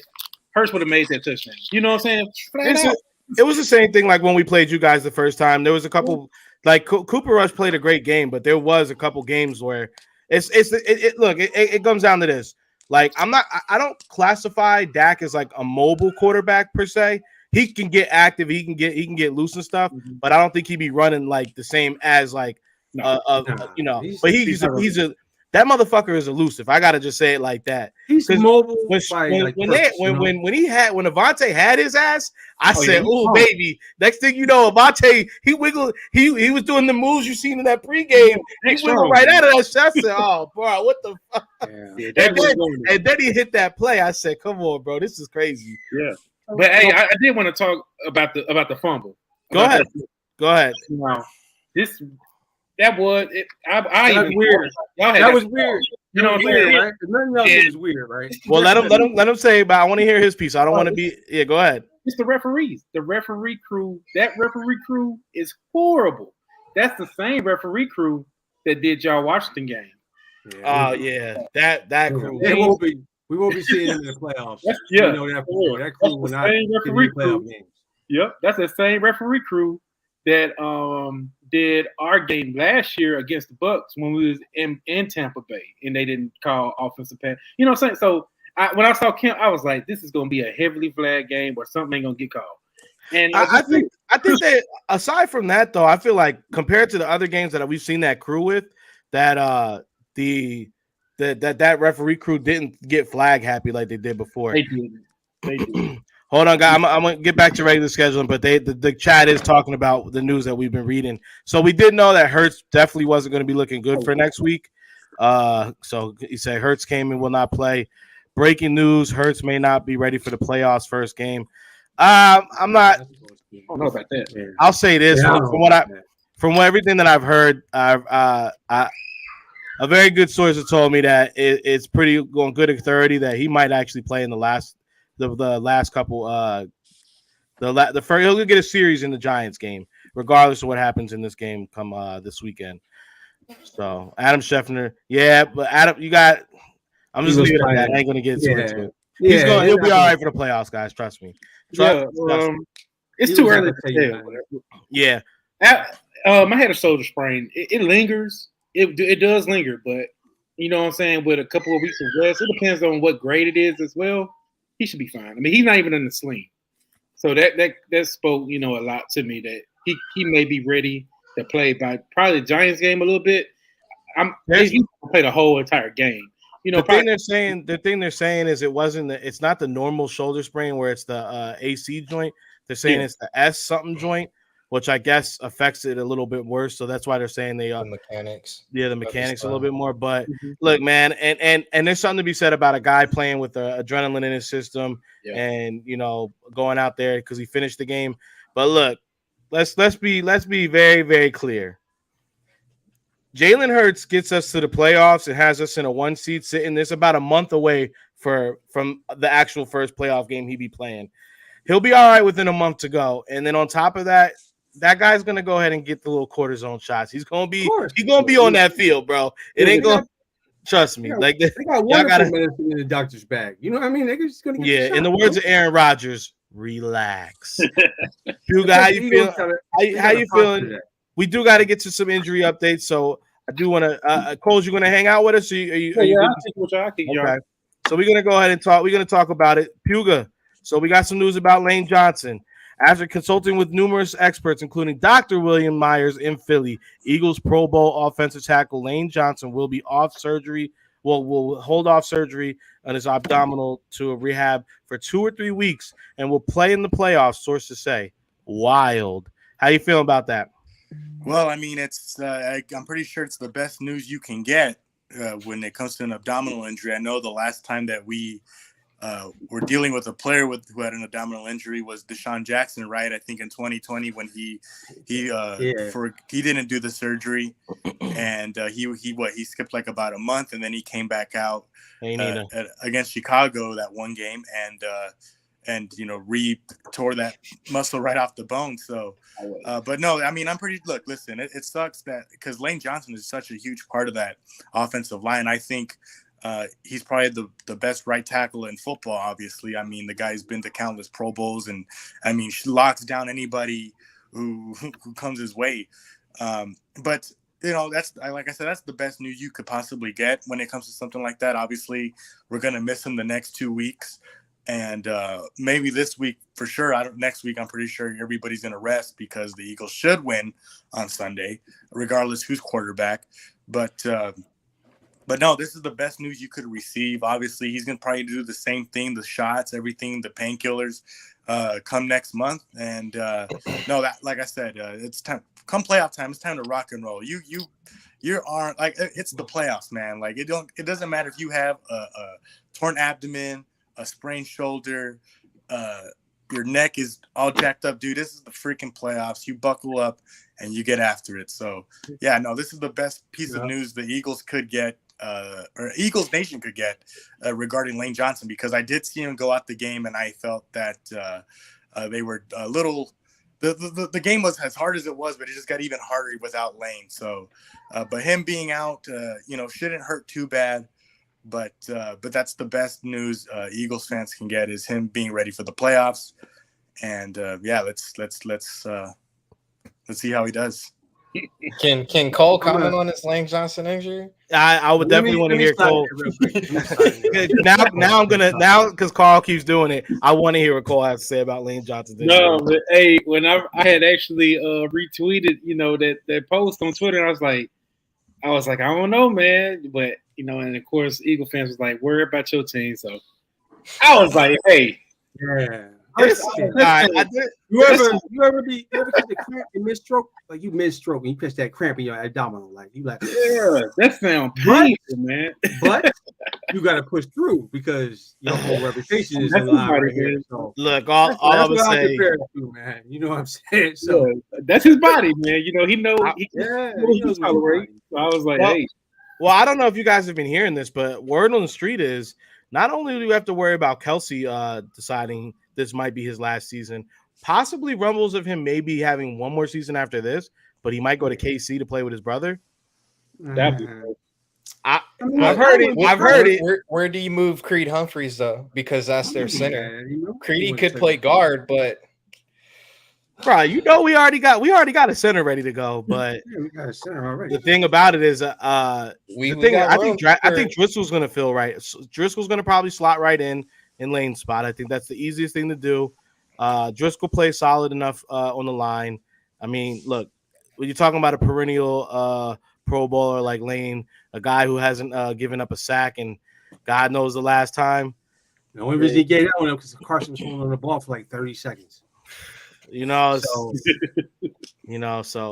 Hurts would have made that touchdown. You know what I'm saying? It was the same thing like when we played you guys the first time. There was a couple like Cooper Rush played a great game, but there was a couple games where it comes down to this. Like I don't classify Dak as like a mobile quarterback per se. He can get active, he can get loose and stuff, but I don't think he'd be running like the same as like but he's That motherfucker is elusive. I gotta just say it like that. He's mobile. When Avante had his ass, I said, "Oh baby!" Next thing you know, Avante he wiggled. He was doing the moves you seen in that pregame. He wiggled right out of that shot. I said, "Oh, bro, what the fuck?" Yeah, and then he hit that play. I said, "Come on, bro, this is crazy." Yeah, but hey, I did want to talk about the fumble. Go ahead. Wow, that was it. I That's even weird. That was weird. You know, weird, right? Nothing else was weird, right? Well, let him say. But I want to hear his piece. I don't want to be. Yeah, go ahead. It's the referees. The referee crew. That referee crew is horrible. That's the same referee crew that did y'all Washington game. Oh yeah, that crew. We won't be seeing them in the playoffs. Yeah, you know that crew will not be in the playoff games. Yep, that's the same referee crew that did our game last year against the Bucks when we was in Tampa Bay and they didn't call offensive pass. You know what I'm saying? So when I saw Kemp, I was like, this is going to be a heavily flagged game or something ain't going to get called. And I think that aside from that though, I feel like compared to the other games that we've seen that crew with, that that referee crew didn't get flag happy like they did before. They did. Hold on, guys. I'm gonna get back to regular scheduling, but the chat is talking about the news that we've been reading. So we did know that Hurts definitely wasn't going to be looking good for next week. So he said Hurts came and will not play. Breaking news: Hurts may not be ready for the playoffs first game. I'm not. I don't know about that. I'll say this from everything that I've heard. A very good source has told me that it's pretty going good at 30. That he might actually play in the last couple. The first he'll get a series in the Giants game, regardless of what happens in this game come this weekend. So Adam Scheffner, yeah, but Adam, you got. I'm just leaving it at that. I ain't gonna get too into it. He'll be all right for the playoffs, guys. Trust me. It's too early to tell. Yeah. I had a shoulder sprain. It lingers. It does linger, but you know what I'm saying. With a couple of weeks of rest, it depends on what grade it is as well. He should be fine. I mean, he's not even in the sling, so that spoke a lot to me that he may be ready to play by probably the Giants game a little bit. He play the whole entire game. The thing they're saying is it's not the normal shoulder sprain where it's the AC joint. They're saying it's the S something joint, which I guess affects it a little bit worse. So that's why they're saying the mechanics. Yeah, the mechanics a little bit more. But look, man, and there's something to be said about a guy playing with the adrenaline in his system and going out there because he finished the game. But look, let's be very, very clear. Jalen Hurts gets us to the playoffs and has us in a 1 seed sitting. This about a month away from the actual first playoff game he be playing. He'll be all right within a month to go. And then on top of that, that guy's gonna go ahead and get the little cortisone shots. He's gonna be on that field, bro. It ain't gonna trust me. They got wonderful medicine in the doctor's bag. You know what I mean? They're just gonna get in the words of Aaron Rodgers, relax. Puga, how you feeling? How you feeling? We do got to get to some injury updates, so I do want to. Coles, you going to hang out with us? Are you okay. So we're going to go ahead and talk. We're going to talk about it. Puga. So we got some news about Lane Johnson. After consulting with numerous experts, including Dr. William Myers in Philly, Eagles Pro Bowl offensive tackle Lane Johnson will be off surgery. Will hold off surgery on his abdominal to a rehab for 2 or 3 weeks and will play in the playoffs. Sources say. Wild. How you feeling about that? Well, I mean, it's I'm pretty sure it's the best news you can get when it comes to an abdominal injury. I know the last time that we were dealing with a player who had an abdominal injury was Deshaun Jackson, right? I think in 2020 when he didn't do the surgery and he skipped like about a month and then he came back out against Chicago that one game and re-tore that muscle right off the bone. So, but no, I mean, listen, it sucks that because Lane Johnson is such a huge part of that offensive line. I think he's probably the best right tackle in football, obviously. I mean, the guy's been to countless Pro Bowls and I mean, locks down anybody who comes his way. But that's like I said, that's the best news you could possibly get when it comes to something like that. Obviously, we're going to miss him the next 2 weeks. And maybe this week for sure. Next week, I'm pretty sure everybody's going to rest because the Eagles should win on Sunday, regardless who's quarterback. But But no, this is the best news you could receive. Obviously, he's going to probably do the same thing, the shots, everything, the painkillers come next month. And no, that, like I said, it's time. Come playoff time, it's time to rock and roll. You aren't like, it's the playoffs, man. Like it doesn't matter if you have a torn abdomen, a sprained shoulder, your neck is all jacked up, dude. This is the freaking playoffs. You buckle up and you get after it. So yeah, no, this is the best piece of news the Eagles could get. Or Eagles Nation could get regarding Lane Johnson, because I did see him go out the game and I felt that they were a little the game was as hard as it was, but it just got even harder without Lane. So but him being out shouldn't hurt too bad, but that's the best news Eagles fans can get, is him being ready for the playoffs. And let's see how he does. Can Cole comment on this Lane Johnson injury? I would definitely want to hear Cole. now because Carl keeps doing it, I want to hear what Cole has to say about Lane Johnson. No, but hey, when I had actually retweeted, that post on Twitter, I was like, I don't know, man, but and of course, Eagle fans was like, worry about your team. So I was like, hey, yeah. You ever get the cramp and misstroke? Like you misstroke and you catch that cramp in your abdominal, like yeah, that sounds painful, man. But you got to push through because your whole reputation is in line right here. So look, all I'm gonna say, man. You know what I'm saying? So that's his body, man. He knows. He knows tolerate. So I was like, hey. Well, I don't know if you guys have been hearing this, but word on the street is not only do we have to worry about Kelsey deciding this might be his last season, possibly rumbles of him maybe having one more season after this, but he might go to KC to play with his brother. That'd be I've heard it. I've heard it. Where do you move Creed Humphreys though? Because that's their center. Creedy could play guard, but bro, we already got a center ready to go. But we got a center already. The thing about it is, I think Driscoll's gonna feel right. Driscoll's gonna probably slot right in Lane's spot. I think that's the easiest thing to do. Driscoll plays solid enough on the line. I mean, look, when you're talking about a perennial Pro Bowler like Lane, a guy who hasn't given up a sack, and God knows the last time. The only reason he gave that one up because Carson was holding on the ball for like 30 seconds. So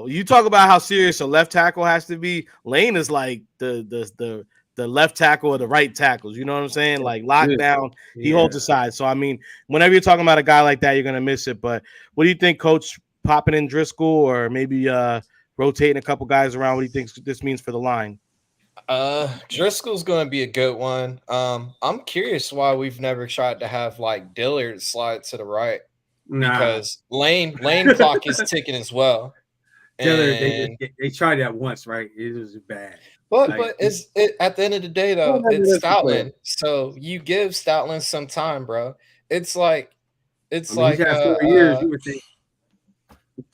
you talk about how serious a left tackle has to be. Lane is like the left tackle or the right tackles. You know what I'm saying? Like lockdown, he holds aside. So I mean, whenever you're talking about a guy like that, you're gonna miss it. But what do you think, Coach? Popping in Driscoll or maybe rotating a couple guys around? What do you think this means for the line? Driscoll's gonna be a good one. I'm curious why we've never tried to have like Dillard slide to the right. Because Lane clock is ticking as well. Dillard, they tried that once, right? It was bad. But at the end of the day, though, it's Stoutland. So you give Stoutland some time, bro. It's like 4 years, you would think.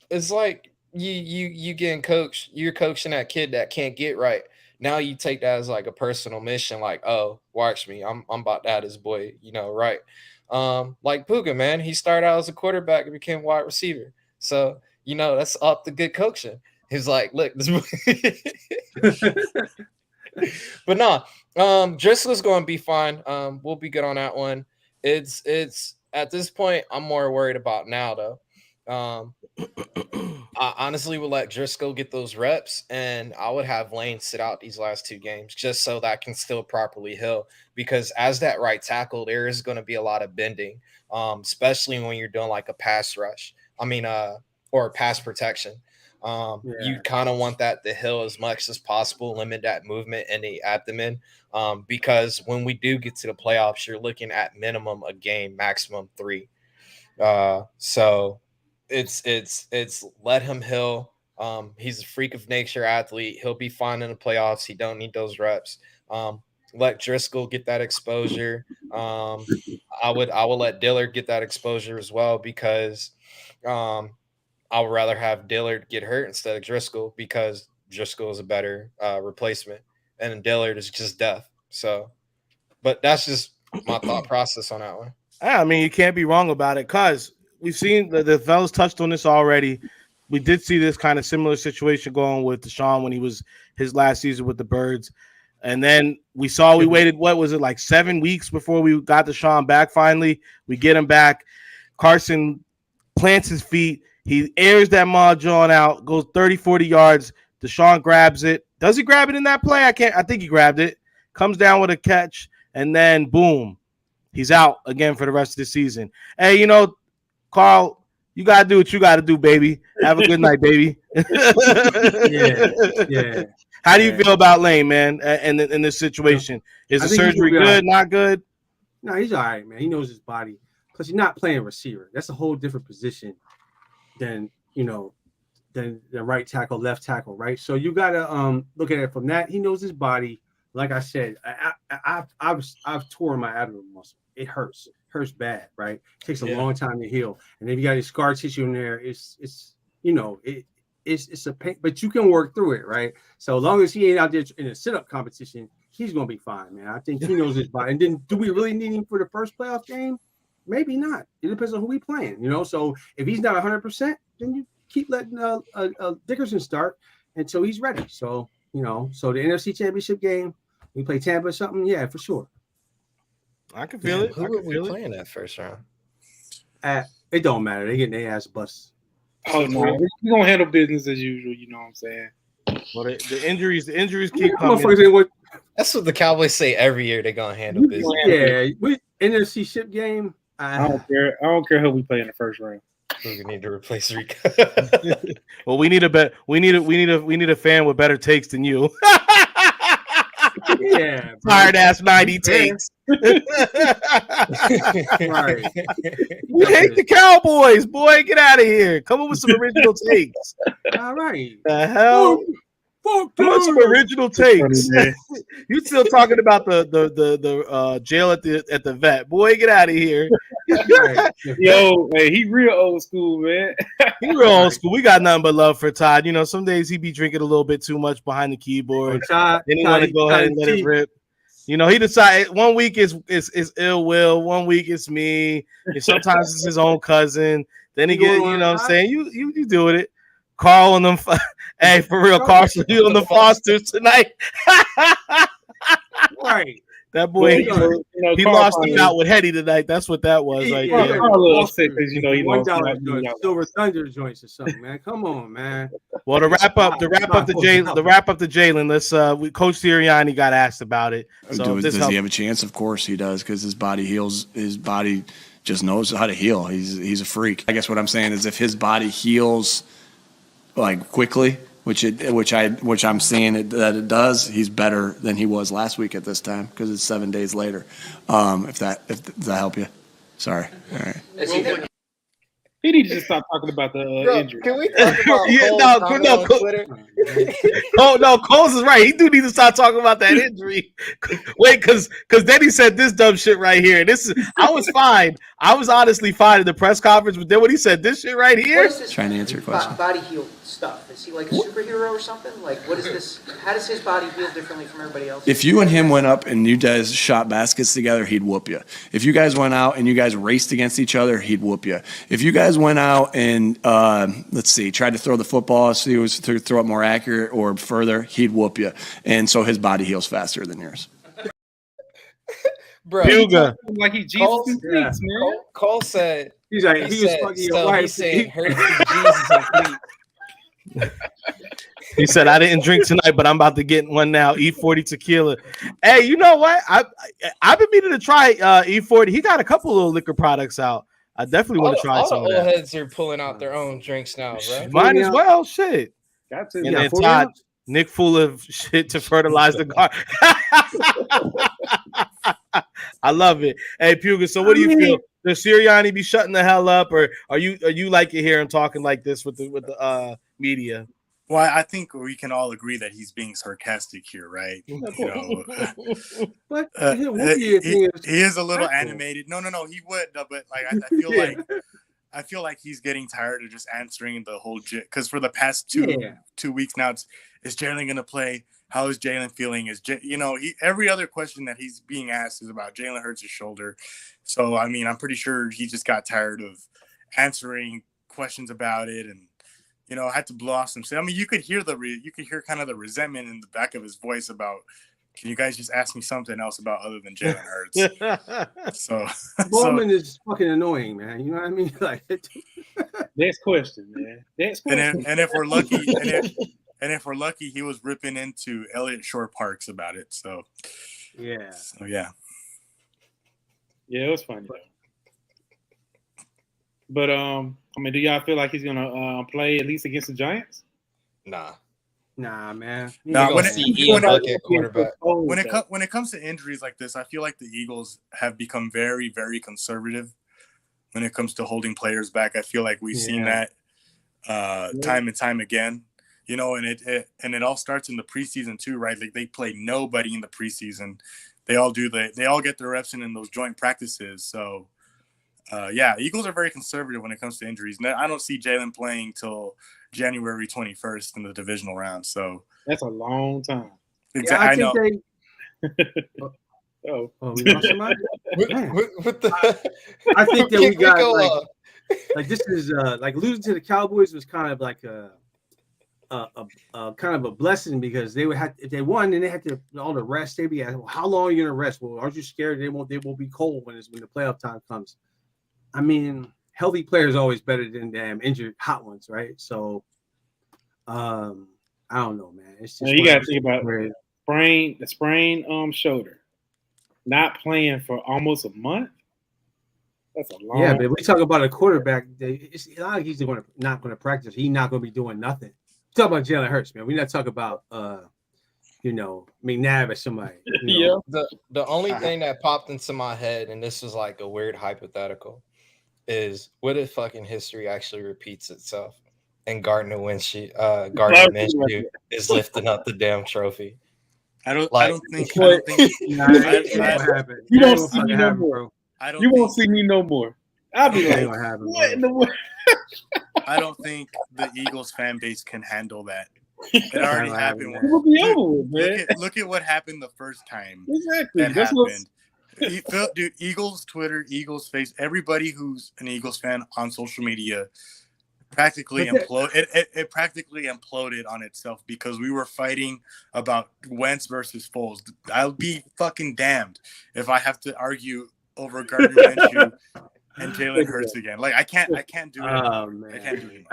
It's like you getting coached. You're coaching that kid that can't get right. Now you take that as like a personal mission. Like, oh, watch me. I'm about to have this boy, right. Like Puga, man. He started out as a quarterback and became wide receiver. So that's up to good coaching. He's like, look, this. But no, Driscoll's going to be fine. We'll be good on that one. It's at this point, I'm more worried about now though. I honestly would let Driscoll get those reps, and I would have Lane sit out these last 2 games just so that I can still properly heal. Because as that right tackle, there is going to be a lot of bending, especially when you're doing like a pass rush. Or pass protection. You kind of want that to heal as much as possible, limit that movement in the abdomen. Because when we do get to the playoffs, you're looking at minimum a game, maximum 3. So it's let him heal. He's a freak of nature athlete. He'll be fine in the playoffs. He don't need those reps. Let Driscoll get that exposure. I would let Dillard get that exposure as well, because I would rather have Dillard get hurt instead of Driscoll, because Driscoll is a better replacement and Dillard is just death. So, but that's just my thought process on that one. I mean, you can't be wrong about it, because we've seen the fellas touched on this already. We did see this kind of similar situation going with Deshaun when he was his last season with the Birds. And then we waited, what was it, like 7 weeks before we got Deshaun back finally. We get him back. Carson plants his feet. He airs that John out, goes 30, 40 yards. Deshaun grabs it. Does he grab it in that play? I think he grabbed it. Comes down with a catch, and then boom, he's out again for the rest of the season. Hey, Carl, you got to do what you got to do, baby. Have a good night, baby. Yeah. How do you feel about Lane, man, in this situation? Is the surgery good, not good? No, he's all right, man. He knows his body. Plus, he's not playing receiver. That's a whole different position than the right tackle, left tackle, right? So you got to look at it from that. He knows his body. Like I said, I've torn my abdominal muscle. It hurts bad, right? It takes a long time to heal. And if you got any scar tissue in there, it's a pain, but you can work through it, right? So as long as he ain't out there in a sit-up competition, he's gonna be fine, man. I think he knows his body. And then, do we really need him for the first playoff game? Maybe not. It depends on who we playing, So if he's not 100%, then you keep letting Dickerson start until he's ready. So so the NFC Championship game, we play Tampa or something, yeah, for sure. I can feel it. Who are we playing that first round? It don't matter. They getting their ass busted. Oh no, we're gonna handle business as usual. You know what I'm saying? Well, the injuries keep coming. That's what the Cowboys say every year. They're gonna handle business. Yeah, NFC ship game. I don't care. I don't care who we play in the first round. We need to replace Rico. Well, we need a fan with better takes than you. Yeah, tired ass 90 takes. Right. You hate the Cowboys, boy. Get out of here. Come up with some original takes. All right. The hell? Come on, some original takes. You still talking about the jail at the vet? Boy, get out of here. Yo, man, he real old school, man. He real old school. We got nothing but love for Todd. Some days he be drinking a little bit too much behind the keyboard. Then he want to go ahead and let it rip. He decided 1 week is ill will, 1 week it's me, and sometimes it's his own cousin. Then he get, I'm saying, you do with it. Carl and them, hey, for real, Carson, you on the Fosters tonight. Right. That boy, he lost the bout with Hetty tonight. That's what that was right there. A little sick because he lost Silver Thunder joints or something, man. Come on, man. Well, to wrap up the Jalen, let's Coach Sirianni got asked about it. So does he have a chance? Of course he does, because his body heals. His body just knows how to heal. He's a freak. I guess what I'm saying is, if his body heals like quickly, which I'm seeing that it does, he's better than he was last week at this time, because it's 7 days later. If that help you? Sorry. All right. He needs to just stop talking about the injury. Can we talk about Twitter? Coles is right. He do need to stop talking about that injury. Wait, because then he said this dumb shit right here. I was fine. I was honestly fine in the press conference, but then when he said this shit right here, trying to answer your question. Body heal stuff. Is he like a superhero or something? Like, what is this? How does his body heal differently from everybody else? If you and him went up and you guys shot baskets together, he'd whoop you. If you guys went out and you guys raced against each other, he'd whoop you. If you guys went out and tried to throw the football, so he was to throw it more accurate or further, he'd whoop you. And so his body heals faster than yours. Bro, Puga. Like he Jesus in cleats, man. Cole said he's like he was fucking your wife. He's saying hurt Jesus in cleats. He said, I didn't drink tonight, but I'm about to get one now. E40 tequila. Hey, you know what? I've been meaning to try E40. He got a couple little liquor products out. I definitely want to try some of that. All the old heads are pulling out their own drinks now, bro. Might as well. Shit. Got to. And then Todd, Nick full of shit to fertilize the garden. I love it. Hey, Puga, so what do you feel? Does Sirianni be shutting the hell up, or are you like to hear him talking like this with the media? Well, I think we can all agree that he's being sarcastic here, right? But he is a little animated. No, he would, but like I feel like he's getting tired of just answering the whole because for the past two weeks now, is Jalen going to play? How is Jalen feeling? Every other question that he's being asked is about Jalen hurts his shoulder. So I mean, I'm pretty sure he just got tired of answering questions about it, and had to blow off some. I mean, you could hear kind of the resentment in the back of his voice about can you guys just ask me something else about other than Jalen Hurts? So Bowman is fucking annoying, man. You know what I mean? Like, next question, man. Next question. And if we're lucky, and if we're lucky, he was ripping into Elliott Shore Parks about it. So yeah. Yeah, it was funny though. But I mean, do y'all feel like he's gonna play at least against the Giants? Nah, man. Nah, when it comes to injuries like this, I feel like the Eagles have become very, very conservative when it comes to holding players back. I feel like we've seen that time and time again. You know, and it all starts in the preseason too, right? Like they play nobody in the preseason. They all get their reps in those joint practices. So Eagles are very conservative when it comes to injuries. I don't see Jalen playing till January 21st in the divisional round. So that's a long time. Exactly. Yeah, we lost somebody? I think that we got like this is like losing to the Cowboys was kind of like a kind of a blessing because they would have if they won and they had to all the rest. They'd be well, how long are you gonna rest? Well, aren't you scared they won't be cold when the playoff time comes? I mean, healthy players are always better than damn injured hot ones, right? So, I don't know, man. It's just you got to think about the sprain shoulder, not playing for almost a month. That's a long. Yeah, but we talk about a quarterback. It's not like he's not going to practice. He's not going to be doing nothing. We talk about Jalen Hurts, man. We're not talking about McNabb or somebody. The only thing that popped into my head, and this was like a weird hypothetical, is what if fucking history actually repeats itself and Gardner Minshew is lifting up the damn trophy? I don't think you won't see me no more. You won't see me no more. I'll be like, what in the world? I don't think the Eagles fan base can handle that. It already happened. Look at what happened the first time. Exactly. That happened. Dude, Eagles Twitter, Eagles face, everybody who's an Eagles fan on social media practically imploded. It practically imploded on itself because we were fighting about Wentz versus Foles. I'll be fucking damned if I have to argue over Gardner Minshew and Jalen Hurts again. Like I can't do it. Oh man, I can't do it.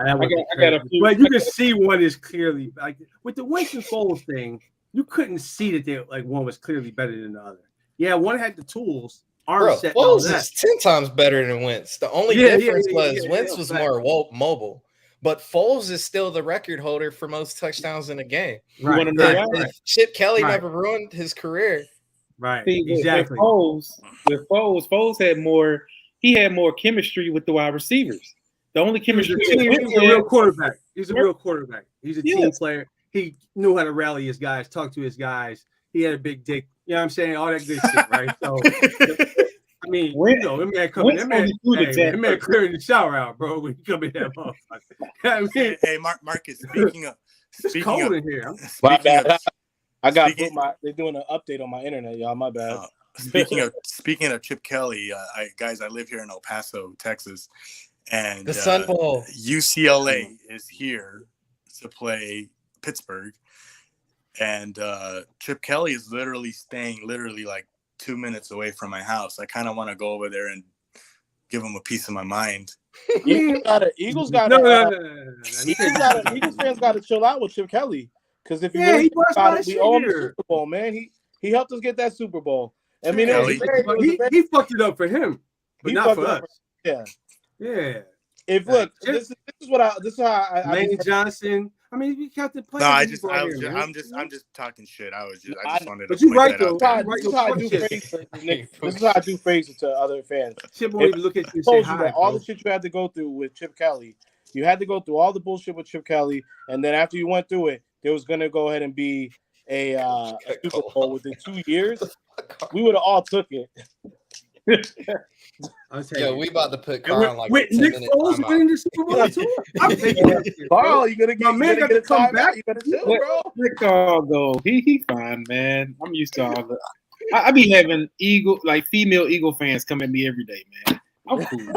But you can see one is clearly like with the Wentz and Foles thing. You couldn't see that they like one was clearly better than the other. Yeah, one had the tools. Foles is 10 times better than Wentz. The only difference was Wentz was more mobile, but Foles is still the record holder for most touchdowns in a game. Right. If Chip Kelly never ruined his career. Right. See, exactly. With Foles had more. He had more chemistry with the wide receivers. The only chemistry. He's a real quarterback. He's a real quarterback. He's a team player. He knew how to rally his guys, talk to his guys. He had a big dick. You know what I'm saying? All that good shit, right? So, I mean, that man clearing the shower out, bro, when you come in that motherfucker. I mean, hey, Marcus, it's cold in here. They're doing an update on my internet, y'all. My bad. Speaking of Chip Kelly, I live here in El Paso, Texas, and the Sun Bowl. UCLA is here to play Pittsburgh. And Chip Kelly is literally staying like 2 minutes away from my house. I kind of want to go over there and give him a piece of my mind. Eagles fans got to chill out with Chip Kelly because if you really think about it, we owe him the Super Bowl, man. He helped us get that Super Bowl. I mean, he fucked it up for him, but not for us. Yeah. If look, this is how I Lane Johnson. I mean, you got to play. No, I'm just talking shit. I just wanted to. But you're right though. This is how I do favors. This is how I do favors to other fans. Chip won't even look at you. Told you that all the shit you had to go through with Chip Kelly, you had to go through all the bullshit with Chip Kelly, and then after you went through it, there was gonna go ahead and be a Super Bowl within 2 years. We would have all took it. We about to put Carl on like Nick Foles winning the Super Bowl too. I'm thinking that shit, Carl, you gotta get my man got to come back. You gotta chill, bro. Let Carl go. He fine, man. I'm used to all that. I be having female Eagle fans come at me every day, man. I'm cool.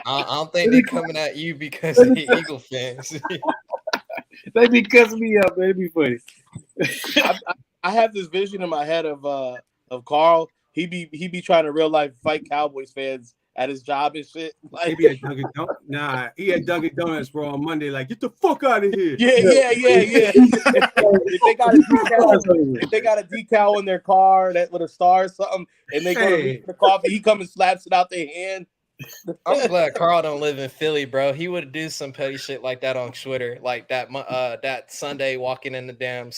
I don't think they're coming at you because they're Eagle fans. They be cussing me up, man. It'd be funny. I have this vision in my head of Carl. He be trying to real life fight Cowboys fans at his job and shit. Like, he had Dunkin' Donuts, bro, on Monday. Like, get the fuck out of here. Yeah. If they got a decal in their car that with a star or something, and they go to reach for the coffee, he comes and slaps it out their hand. I'm glad Carl don't live in Philly, bro. He would do some petty shit like that on Twitter, like that Sunday walking in the damn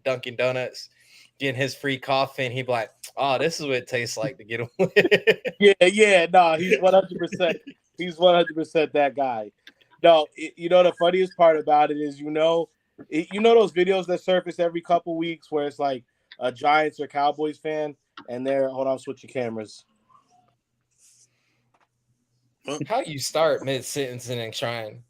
Dunkin' Donuts, getting his free coffee, and he'd be like, "Oh, this is what it tastes like to get away." No, he's 100%. He's 100% that guy. No, you know the funniest part about it is you know those videos that surface every couple weeks where it's like a Giants or Cowboys fan, and they're hold on, switch your cameras. How you start mid sentence and then trying?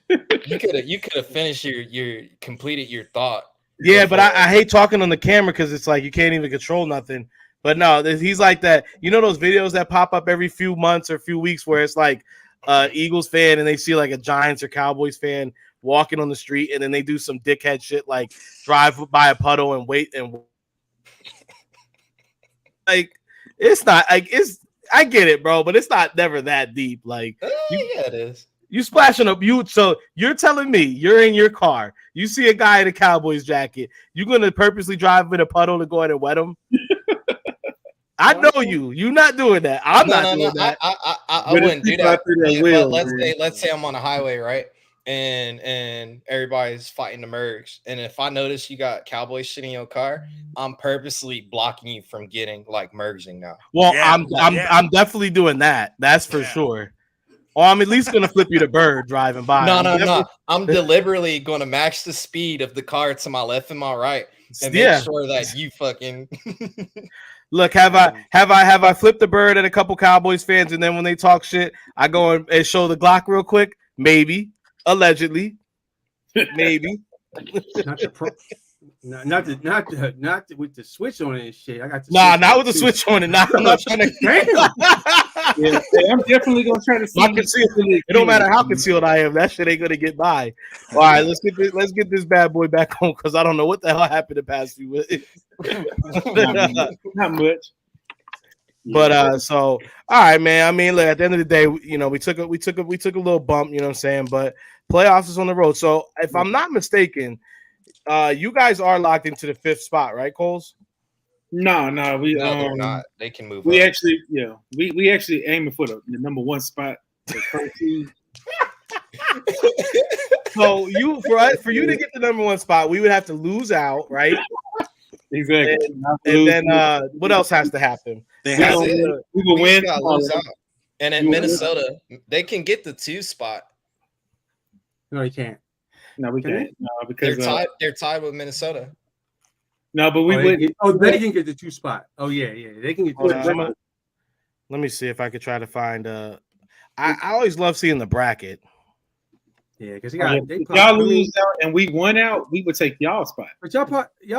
You could have finished your completed your thought. Yeah, but I hate talking on the camera because it's like you can't even control nothing. But no, he's like that. You know those videos that pop up every few months or few weeks where it's like Eagles fan and they see like a Giants or Cowboys fan walking on the street and then they do some dickhead shit like drive by a puddle and wait and like it's not like it's. I get it, bro, but it's not never that deep. Like, yeah, it is. You splashing up. So you're telling me you're in your car, you see a guy in a Cowboys jacket, you're gonna purposely drive in a puddle to go in and wet him? I know you. You're not doing that. I'm not doing that. I wouldn't do that. But let's say I'm on a highway, right? And everybody's fighting to merge. And if I notice you got Cowboy shit in your car, I'm purposely blocking you from getting like merging now. Well, I'm definitely doing that. That's for sure. Or I'm at least gonna flip you the bird driving by. No. I'm deliberately gonna match the speed of the car to my left and my right and make sure that you fucking Look, have I flipped the bird at a couple Cowboys fans and then when they talk shit, I go and show the Glock real quick? Maybe. Allegedly, maybe. Not with the switch on it and shit. I got not with the switch on it. Nah, I'm not trying to. I'm definitely gonna try to see. It don't matter how concealed I am. That shit ain't gonna get by. All right, let's get this bad boy back home because I don't know what the hell happened the past few weeks. Not much. But so all right, man. I mean, look, at the end of the day, you know, we took a little bump, you know what I'm saying? But playoffs is on the road. So if I'm not mistaken, you guys are locked into the 5th spot, right, Coles? No, we they're not. They can move. We up. actually, we actually aiming for the number 1 spot. The first team. So for you to get the number 1 spot, we would have to lose out, right? Exactly. And then what else has to happen? We will win. And in Minnesota, they can get the 2 spot. No, they can't. No, we can't. No, because they're tied with Minnesota. No, but we would. They can get the 2 spot. Oh yeah, they can get the 2 spot. Let me see if I could try to find. I always love seeing the bracket. Yeah, because y'all lose out and we won out, we would take y'all spot. But y'all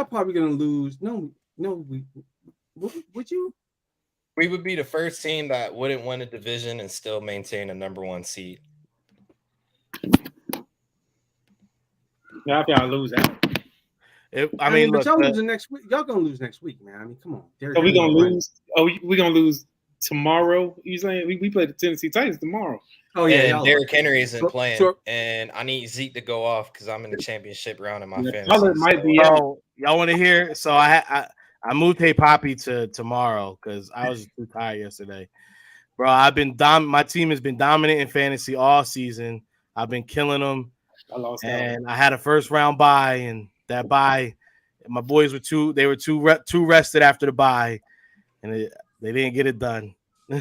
probably gonna lose. No, would you? We would be the first team that wouldn't win a division and still maintain a number 1 seed. Now if y'all lose out. I mean, but y'all losing next week. Y'all gonna lose next week, man. I mean, come on. So we gonna lose. Oh, we gonna lose tomorrow. You saying we play the Tennessee Titans tomorrow? Oh yeah. And Derrick Henry isn't playing, and I need Zeke to go off because I'm in the championship round in my fantasy. Might be y'all want to hear? So I moved Hey Poppy to tomorrow because I was too tired yesterday, bro. I've been my team has been dominant in fantasy all season. I've been killing them. I had a first round bye, and that bye, my boys were too rested after the bye, and they didn't get it done.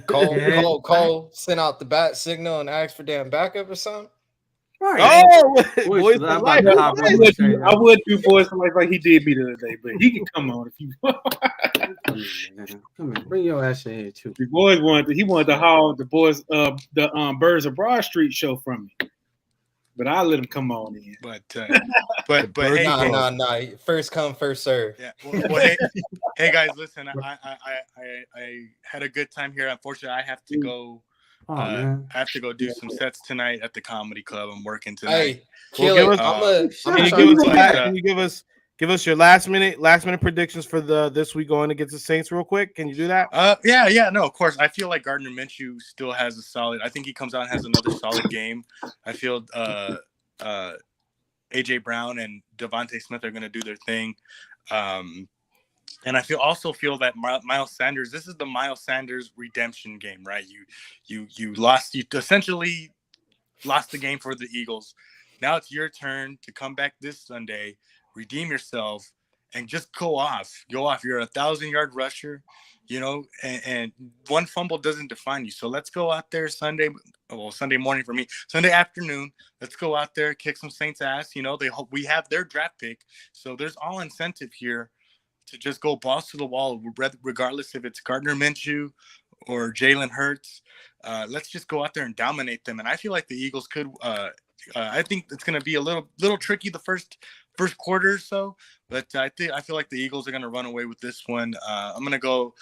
Cole sent out the bat signal and asked for damn backup or something. Right. Oh, boys, I would do boys like he did me the other day, but he can come on if you want. Come on, bring your ass in here too. The boys wanted to haul the boys the Birds of Broad Street show from me. But I let him come on in. But hey, no. First come, first serve. Yeah. Well, hey guys, listen. I had a good time here. Unfortunately, I have to go. I have to go do some sets tonight at the comedy club. I'm working tonight. Hey, kill it. Can you give us Give us your last minute predictions for this week going against the Saints real quick. Can you do that? Yeah, no, of course. I feel like Gardner Minshew still has a solid. I think he comes out and has another solid game. I feel AJ Brown and Devontae Smith are going to do their thing. And I also feel that Miles Sanders, this is the Miles Sanders redemption game, right? You essentially lost the game for the Eagles. Now it's your turn to come back this Sunday, redeem yourself, and just go off. You're a 1,000-yard rusher, and one fumble doesn't define you. So let's go out there Sunday morning for me, Sunday afternoon. Let's go out there, kick some Saints ass. We have their draft pick, so there's all incentive here to just go balls to the wall, regardless if it's Gardner Minshew or Jalen Hurts. Let's just go out there and dominate them. And I feel like the Eagles could. I think it's going to be a little tricky the first quarter or so, but I feel like the Eagles are going to run away with this one. I'm going to go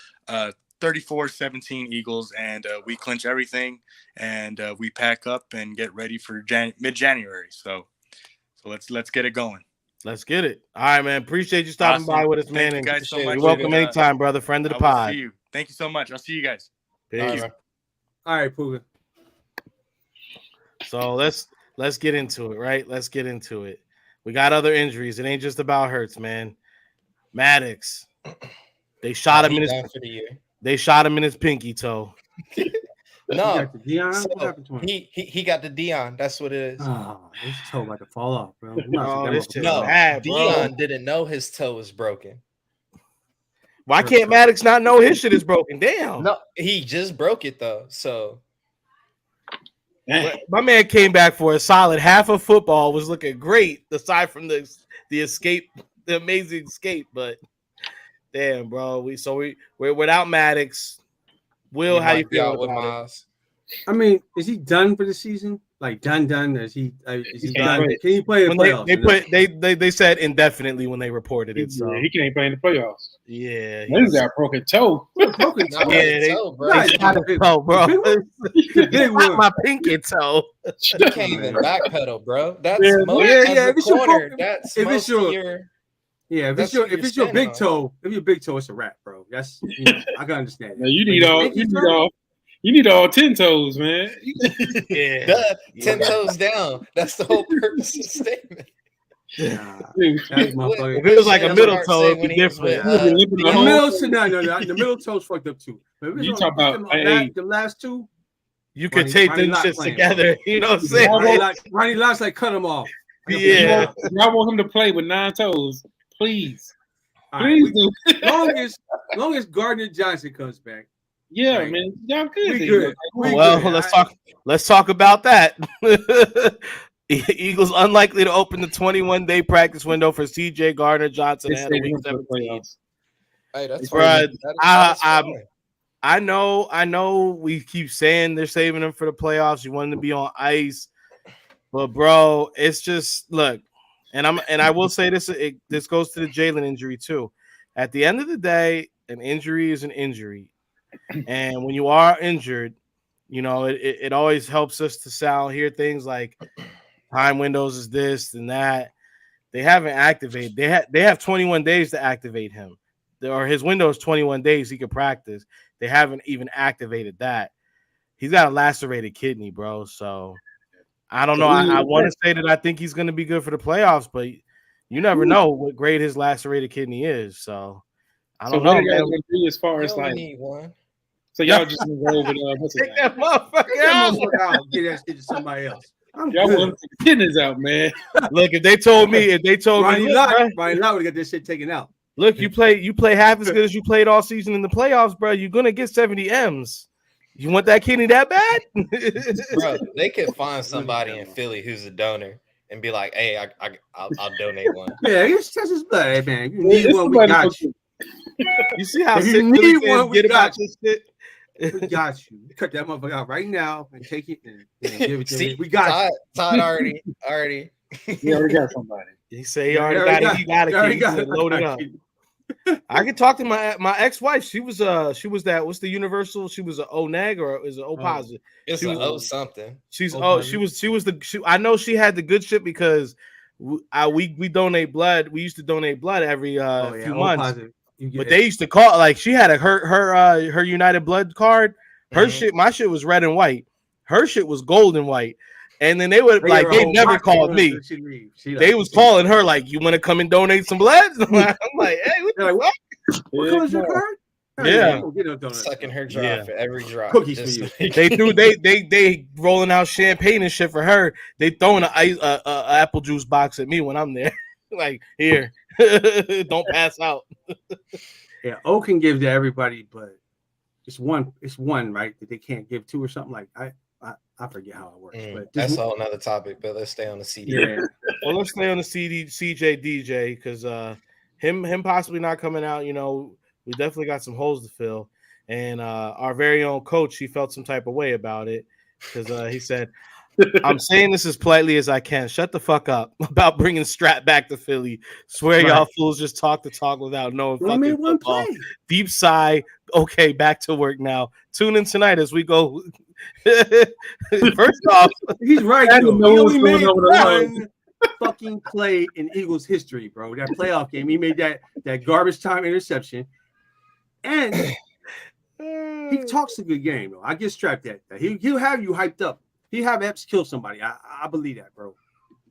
34-17 Eagles, and we clinch everything, and we pack up and get ready for mid-January. So let's get it going. Let's get it. All right, man. Appreciate you stopping by with us, man. Thank you guys so much. You're welcome anytime, brother. Friend of the pod. See you. Thank you so much. I'll see you guys. Peace. All right, Puga. So let's get into it, right? Let's get into it. We got other injuries. It ain't just about Hurts, man. Maddox. They shot him in his pinky toe. No, he got the Dion. That's what it is. Oh, his toe about to fall off, bro. Dion didn't know his toe was broken. Why can't Maddox not know his shit is broken? Damn. No, he just broke it though. So my man came back for a solid half of football. Was looking great, aside from the escape, the amazing escape. But damn, bro, we're without Maddox. Will, how you feel with Miles? I mean, is he done for the season? Like done? Is he done? Can he play in the playoffs? They said indefinitely when they reported it. So he can't play in the playoffs. Yeah, he's got a broken toe. Broken toe. Bro. My pinky toe. You can't even backpedal, bro. That's if it's your big toe, it's a wrap, bro. That's I can understand. Now you need all 10 toes, man. Yeah, 10 toes down. That's the whole purpose of the statement. If it was like a middle toe, it'd be different. The middle toe's fucked up too. You talk about the last two. You could tape them shits together. You know what I'm saying? Ronnie Lott's like cut them off. Yeah, y'all want him to play with 9 toes, please. Please do. Long as Gardner Johnson comes back. Yeah, right. Man, y'all good. We good. Let's talk about that. Eagles unlikely to open the 21-day practice window for CJ Gardner Johnson ahead of week 17. Hey, that's right. I know. We keep saying they're saving him for the playoffs. You want him to be on ice, but bro, it's just look. And I will say this. This goes to the Jalen injury too. At the end of the day, an injury is an injury. And when you are injured, it always helps us to hear things like time windows is this and that. They haven't activated. They have 21 days to activate him. Or his window is 21 days he can practice. They haven't even activated that. He's got a lacerated kidney, bro. So I don't know. I want to say that I think he's going to be good for the playoffs, but you never know what grade his lacerated kidney is. So I don't know. What are you guys going to do as far as like? Need one. So y'all just gonna go over take that motherfucker out. Get that shit to somebody else. Y'all want to take the kidneys out, man. Look, if they told me, Ryan Lott would get this shit taken out. Look, you play half as good as you played all season in the playoffs, bro. You're gonna get 70 M's. You want that kidney that bad? Bro, they could find somebody in Philly who's a donor and be like, "Hey, I'll donate one." Yeah, he's just his blood, man. You need one, we got you. You see how sick Philly fans get about this shit? We got you. Cut that motherfucker out right now and take it and give it to me. We got you. Todd already. Yeah, we got somebody. He say he already got it. Load it up. I can talk to my ex-wife. She was that. What's the universal? She was an O neg or is it O positive? It's an O something. I know she had the good shit because we donate blood. We used to donate blood every few months. But they used to call like she had her United Blood card. Her shit, my shit was red and white. Her shit was gold and white. And then they would like they never called me. They was calling her like, "You want to come and donate some blood?" I'm like, "Hey, what? What color's your card?" Yeah, sucking her drop for every drop. Cookies for you. They rolling out champagne and shit for her. They throwing a apple juice box at me when I'm there. Like, here, don't pass out. Yeah, O can give to everybody, but it's one, right, that they can't give to or something. Like I forget how it works. But that's all another topic. But let's stay on the CD. Yeah. Well, let's stay on the CJ DJ because him possibly not coming out. You know, we definitely got some holes to fill. And our very own coach, he felt some type of way about it because he said, "I'm saying this as politely as I can. Shut the fuck up about bringing Strat back to Philly. Swear y'all fools just talk the talk without knowing fucking football. Deep sigh. Okay, back to work now. Tune in tonight as we go." First off, he's right. He only made one fucking play in Eagles history, bro. That playoff game, he made that garbage time interception, and he talks a good game. Though I get strapped at that. He'll have you hyped up. He have Epps kill somebody. I believe that, bro.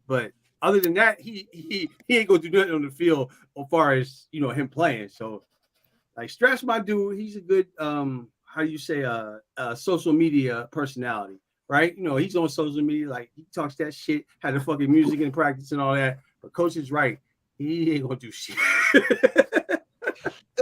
But other than that, he ain't gonna do nothing on the field as far as him playing. So like Strat's my dude. He's a good how do you say social media personality, right? He's on social media, like he talks that shit, had the fucking music in practice and all that. But coach is right. He ain't gonna do shit.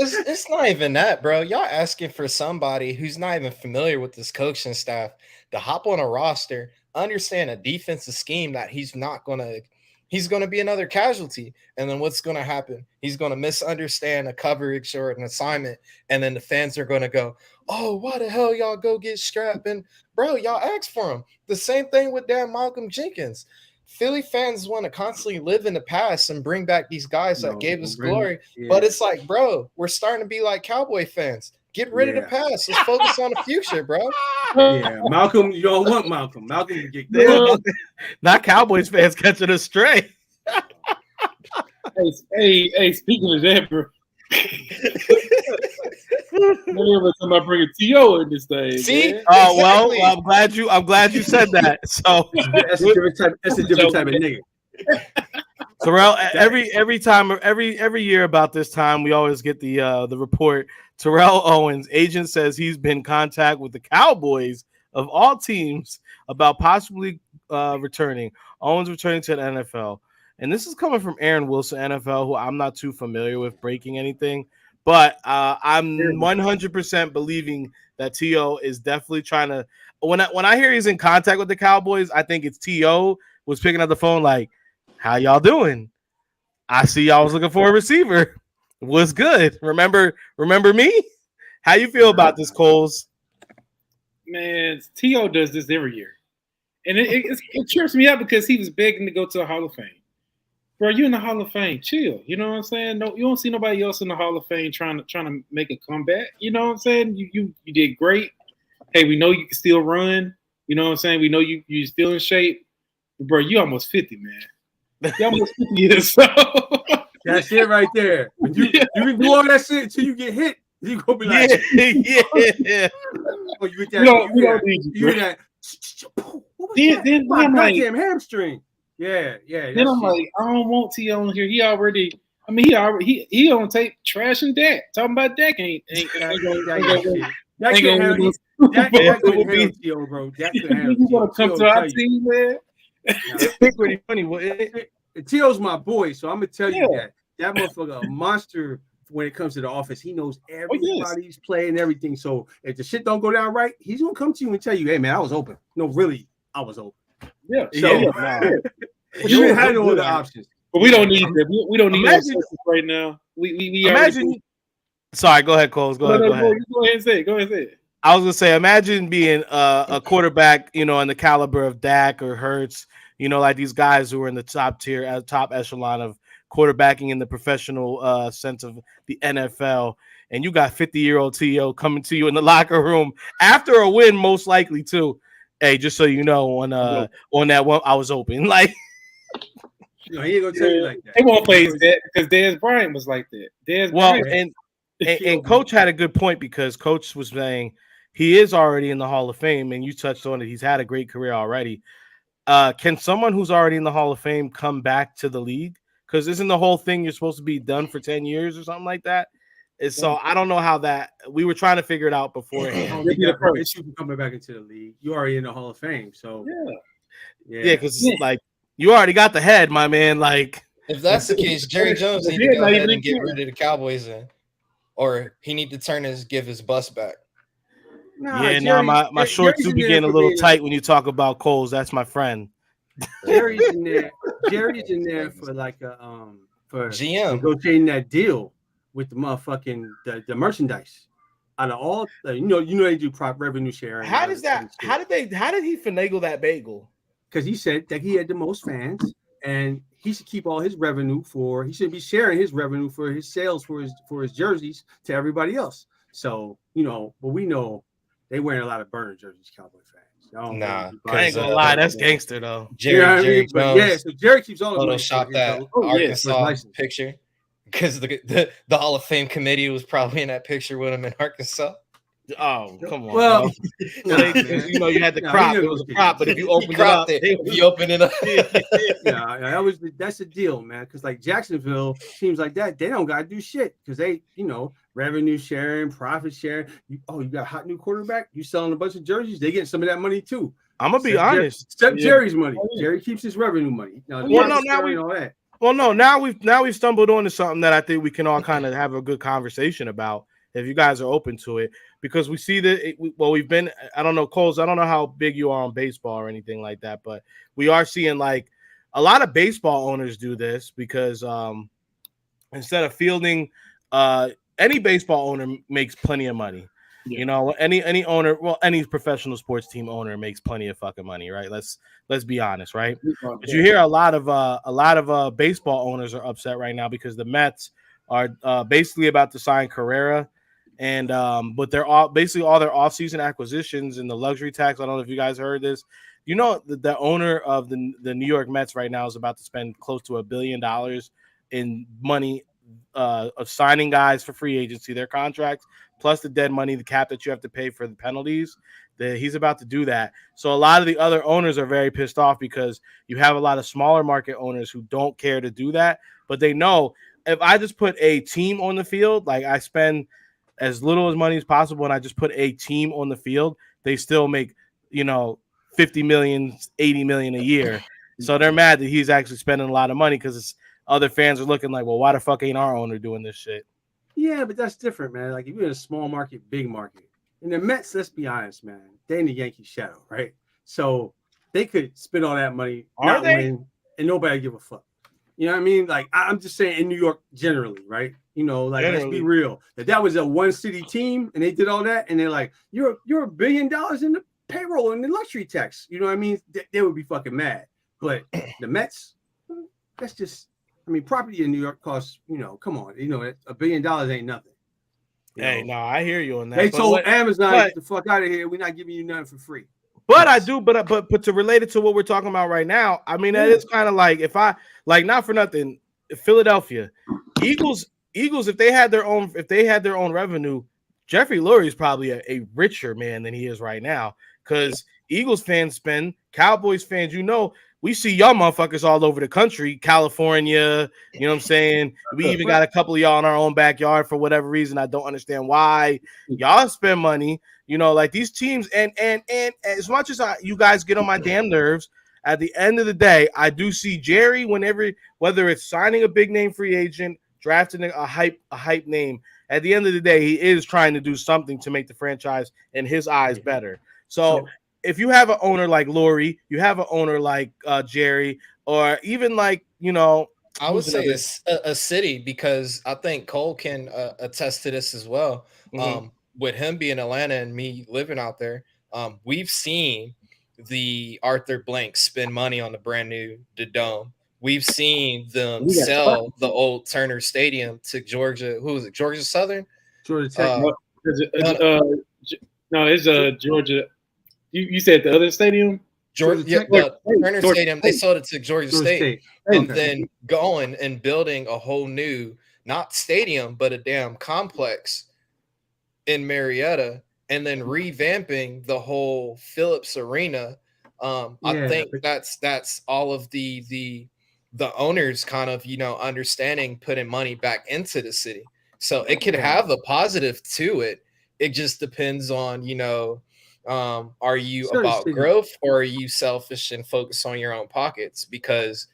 It's not even that, bro. Y'all asking for somebody who's not even familiar with this coaching staff to hop on a roster, understand a defensive scheme that he's going to be another casualty. And then what's going to happen? He's going to misunderstand a coverage or an assignment. And then the fans are going to go, "Oh, why the hell y'all go get Strap?" And bro, y'all asked for him. The same thing with damn Malcolm Jenkins. Philly fans want to constantly live in the past and bring back these guys that gave us glory. Yeah. But it's like, bro, we're starting to be like Cowboy fans. Get rid of the past. Let's focus on the future, bro. Yeah, Malcolm, you don't want Malcolm. Malcolm can get not Cowboys fans catching us straight. Hey, speaking of that, bro. Every time I bring a TO in this thing. See? Man. Oh well, I'm glad you said that. So that's a different type of nigga. Terrell, every year about this time, we always get the report. Terrell Owens, agent, says he's been in contact with the Cowboys of all teams about possibly returning. Owens returning to the NFL. And this is coming from Aaron Wilson, NFL, who I'm not too familiar with breaking anything. But I'm 100% believing that T.O. is definitely trying to – when I hear he's in contact with the Cowboys, I think it's T.O. was picking up the phone like, "How y'all doing? I see y'all was looking for a receiver. What's good? Remember me? How you feel about this, Coles?" Man, T.O. does this every year. And it trips me out because he was begging to go to the Hall of Fame. Bro, you in the Hall of Fame. Chill. You know what I'm saying? No, you don't see nobody else in the Hall of Fame trying to make a comeback. You know what I'm saying? You did great. Hey, we know you can still run. You know what I'm saying? We know you're still in shape. Bro, you almost 50, man. You almost 50 years old. That's it right there. You can do all that shit until you get hit. You gonna be like, yeah. Oh, you get that. Then my goddamn hamstring. Yeah. Then I'm like, I don't want T.O. on here. He on tape trashing Dak. Talking about Dak ain't That can't handle T.O., bro. Dak can't handle you want to come to our team, man? It's pretty funny. T.O.'s my boy, so I'm gonna tell you that motherfucker a monster when it comes to the offense. He knows everybody's playing and everything. So if the shit don't go down right, he's gonna come to you and tell you, "Hey man, I was open." No, really, I was open. Yeah. So you didn't have no other options. But we don't need that. We don't need that right now. We imagine. Sorry, go ahead, Coles. Go ahead. Go ahead and say it. I was gonna say, imagine being a quarterback, in the caliber of Dak or Hurts, like these guys who are in the top tier, top echelon of quarterbacking in the professional sense of the NFL, and you got 50-year-old T.O. coming to you in the locker room after a win, most likely too. Hey, just so you know, on that one, I was open. Like, No, he ain't gonna tell you like that. They won't play that because Dez Bryant was like that. And Coach had a good point because Coach was saying he is already in the Hall of Fame, and you touched on it. He's had a great career already. Can someone who's already in the Hall of Fame come back to the league? Because isn't the whole thing you're supposed to be done for 10 years or something like that? And so I don't know how that we were trying to figure it out beforehand. I don't think that prevents you from coming back into the league. You're already in the Hall of Fame, so yeah, because like you already got the head, my man. Like if that's the case, Jerry Jones need to go ahead and get rid of the Cowboys then, or he need to give his bus back. My shorts do be getting a little tight when you talk about Coles. That's my friend. Jerry's in there. Jerry's in there for like a for GM negotiating that deal with the motherfucking the merchandise. Out of all, you know they do prop revenue sharing. How does that? How did he finagle that bagel? Because he said that he had the most fans, and he should keep all his revenue for. He should be sharing his revenue for his sales for his jerseys to everybody else. So but we know they wearing a lot of burner jerseys, Cowboy fans. Nah, I ain't gonna lie, that's gangster though. Jerry Jones, so Jerry keeps all the money. Photoshop that Arkansas picture because the Hall of Fame committee was probably in that picture with him in Arkansas. Oh, come on. Well, you had the crop. It was a crop, but if you open it up, that's the deal, man. Because like Jacksonville teams like that, they don't gotta do shit because they, revenue sharing, profit sharing. You got a hot new quarterback. You selling a bunch of jerseys, they getting some of that money too. I'm gonna be honest. Except Jerry's money. Jerry keeps his revenue money. Now we've stumbled onto something that I think we can all kind of have a good conversation about. If you guys are open to it, because we see that, we've been, I don't know, Coles, I don't know how big you are on baseball or anything like that, but we are seeing like a lot of baseball owners do this because instead of fielding, any baseball owner makes plenty of money. Yeah. Any owner, any professional sports team owner makes plenty of fucking money, right? Let's be honest, right? But you hear a lot of baseball owners are upset right now because the Mets are basically about to sign Carrera. And but they're all basically all their offseason acquisitions and the luxury tax. I don't know if you guys heard this. The owner of the New York Mets right now is about to spend close to $1 billion in money of signing guys for free agency, their contracts, plus the dead money, the cap that you have to pay for the penalties. He's about to do that. So a lot of the other owners are very pissed off because you have a lot of smaller market owners who don't care to do that, but they know if I just put a team on the field, like I spend as little as money as possible, and I just put a team on the field, they still make, 50 million, 80 million a year. So they're mad that he's actually spending a lot of money because other fans are looking like, well, why the fuck ain't our owner doing this shit? Yeah, but that's different, man. Like if you're in a small market, big market, and the Mets, let's be honest, man, they're in the Yankee shadow, right? So they could spend all that money, not win, and nobody give a fuck. You know what I mean? Like I'm just saying in New York generally, right? Let's be real. That was a one city team and they did all that, and they're like, you're $1 billion in the payroll and the luxury tax. You know what I mean? They would be fucking mad. But the Mets, that's just, property in New York costs, come on, $1 billion ain't nothing. Hey, no, I hear you on that. They told Amazon, get the fuck out of here. We're not giving you nothing for free. But I do, but to relate it to what we're talking about right now, that is kind of like if I not for nothing, Philadelphia Eagles, if they had their own revenue, Jeffrey Lurie is probably a richer man than he is right now because Eagles fans spend, Cowboys fans, we see y'all motherfuckers all over the country, California, you know what I'm saying? We even got a couple of y'all in our own backyard for whatever reason. I don't understand why y'all spend money, like these teams. And as much as you guys get on my damn nerves, at the end of the day, I do see Jerry whether it's signing a big name free agent, drafting a hype name, at the end of the day, he is trying to do something to make the franchise in his eyes better. So if you have an owner like Lurie, you have an owner like Jerry, or even like, I would say it's a city, because I think Cole can attest to this as well. Mm-hmm. With him being in Atlanta and me living out there, we've seen the Arthur Blank spend money on the brand new Dome. We've seen them sell the old Turner Stadium to Georgia. Who was it? Georgia Southern? Georgia Tech. No, it's Georgia. You said the other stadium? Turner Stadium, they sold it to Georgia State. And Okay. then going and building a whole new, not stadium, but a damn complex in Marietta, and then revamping the whole Phillips Arena. I think that's all of the owners kind of, understanding putting money back into the city. So it could have a positive to it. It just depends on, are you about growth or are you selfish and focus on your own pockets? Because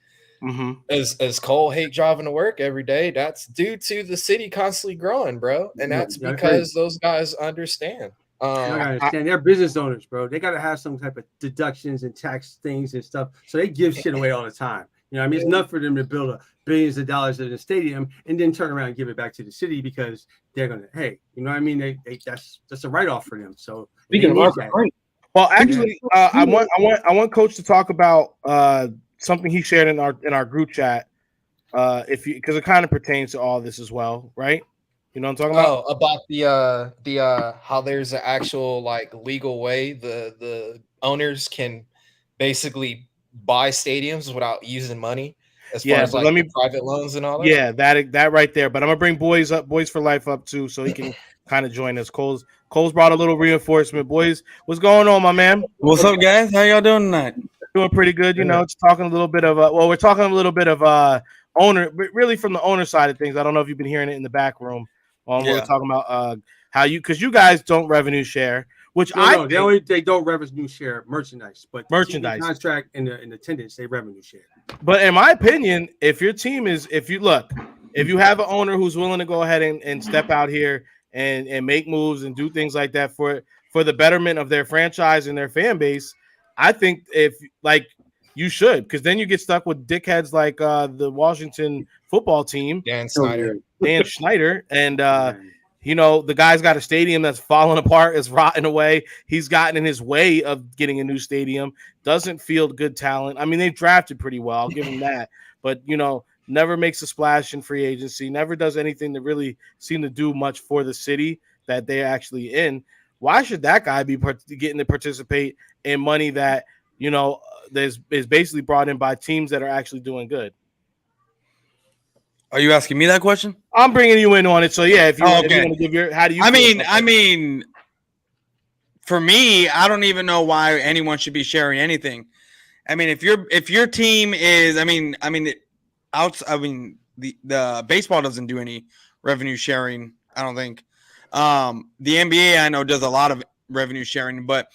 as Cole hate driving to work every day, that's due to the city constantly growing, bro. And that's because those guys understand. They're business owners, bro. They gotta have some type of deductions and tax things and stuff. So they give shit away all the time. You know what I mean? It's enough for them to build billions of dollars in a stadium and then turn around and give it back to the city because they're gonna, hey, you know what I mean? That's a write-off for them. So well, actually, I want Coach to talk about something he shared in our group chat. Because it kind of pertains to all this as well, right? You know what I'm talking about? Oh, about the how there's an actual like legal way the owners can basically buy stadiums without using money as far as like private loans and all that. Yeah, that right there. But I'm gonna bring Boys for Life up too, so he can kind of join us. Cole's brought a little reinforcement. Boys, what's going on, my man? What's up, guys? How y'all doing tonight? Doing pretty good. Just talking a little bit of we're talking a little bit of owner, but really from the owner side of things. I don't know if you've been hearing it in the back room. We're talking about how because you guys don't revenue share, which they don't revenue share merchandise, but merchandise contract and the attendance they revenue share. But in my opinion, if your team is, if you have an owner who's willing to go ahead and step out here and make moves and do things like that for the betterment of their franchise and their fan base, I think you should, because then you get stuck with dickheads like the Washington football team, Dan Schneider, and the guy's got a stadium that's falling apart, is rotting away. He's gotten in his way of getting a new stadium. Doesn't field good talent. I mean, they've drafted pretty well. I'll give him that, but never makes a splash in free agency. Never does anything to really seem to do much for the city that they're actually in. Why should that guy be getting to participate in money that is basically brought in by teams that are actually doing good? Are you asking me that question? I'm bringing you in on it. So yeah, if you want to give your, how do you? I mean, for me, I don't even know why anyone should be sharing anything. I mean, if your team is, the baseball doesn't do any revenue sharing. I don't think. The NBA I know does a lot of revenue sharing, but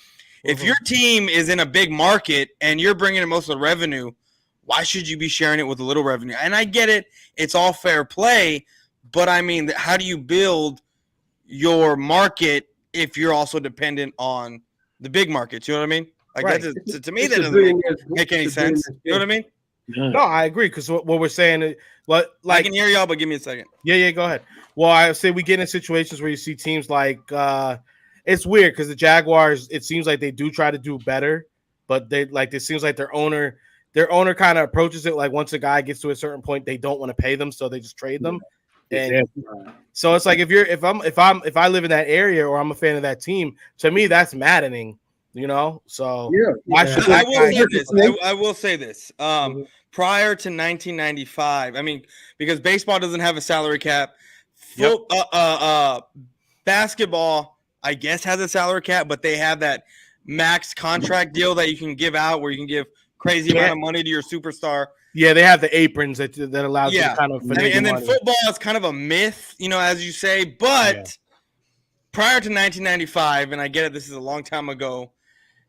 if your team is in a big market and you're bringing in most of the revenue, why should you be sharing it with a little revenue? And I get it. It's all fair play. But, I mean, how do you build your market if you're also dependent on the big markets? You know what I mean? Like, right. To me, that doesn't make any sense. You know what I mean? No, I agree. Because what we're saying is, I can hear y'all, but give me a second. Yeah, go ahead. Well, I say we get in situations where you see teams like it's weird because the Jaguars, it seems like they do try to do better, but it seems like their owner kind of approaches it like once a guy gets to a certain point, they don't want to pay them, so they just trade them. And so it's like if I live in that area or I'm a fan of that team, to me that's maddening, So I will say this. Prior to 1995, I mean, because baseball doesn't have a salary cap. Basketball, I guess, has a salary cap, but they have that max contract deal that you can give out where you can give crazy amount of money to your superstar. Yeah, they have the aprons that allows you to kind of finagle and then money. Football is kind of a myth, as you say, but prior to 1995, and I get it, this is a long time ago,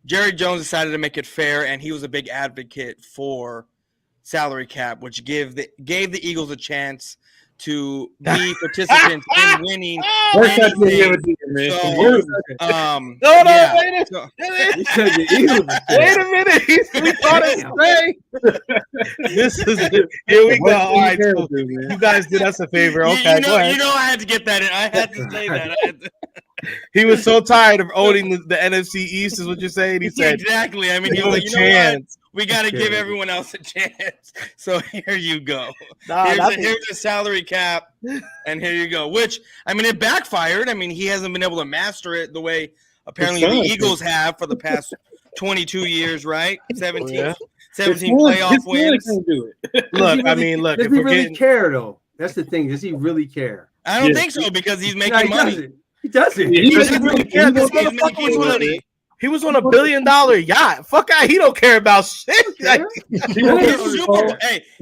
Jerry Jones decided to make it fair, and he was a big advocate for salary cap, which gave the Eagles a chance to be participants in winning. Wait a minute. We thought it straight. This is here we go. All right, so you guys did us a favor. Okay, go ahead. I had to get that in. I had to say that. He was so tired of owning the NFC East, is what you're saying. He said exactly. I mean, he was like, what? We got to give everyone else a chance. So here you go. Here's a salary cap, and here you go. Which, I mean, it backfired. I mean, he hasn't been able to master it the way apparently the Eagles have for the past 22 years, right? 17, Yeah. 17 playoff wins. Look, I mean, look. Does he really care though? That's the thing. Does he really care? I don't think so because he's making money. He doesn't. He doesn't really care. This motherfucker he was on $1 billion yacht. Fuck out. He don't care about shit. Like,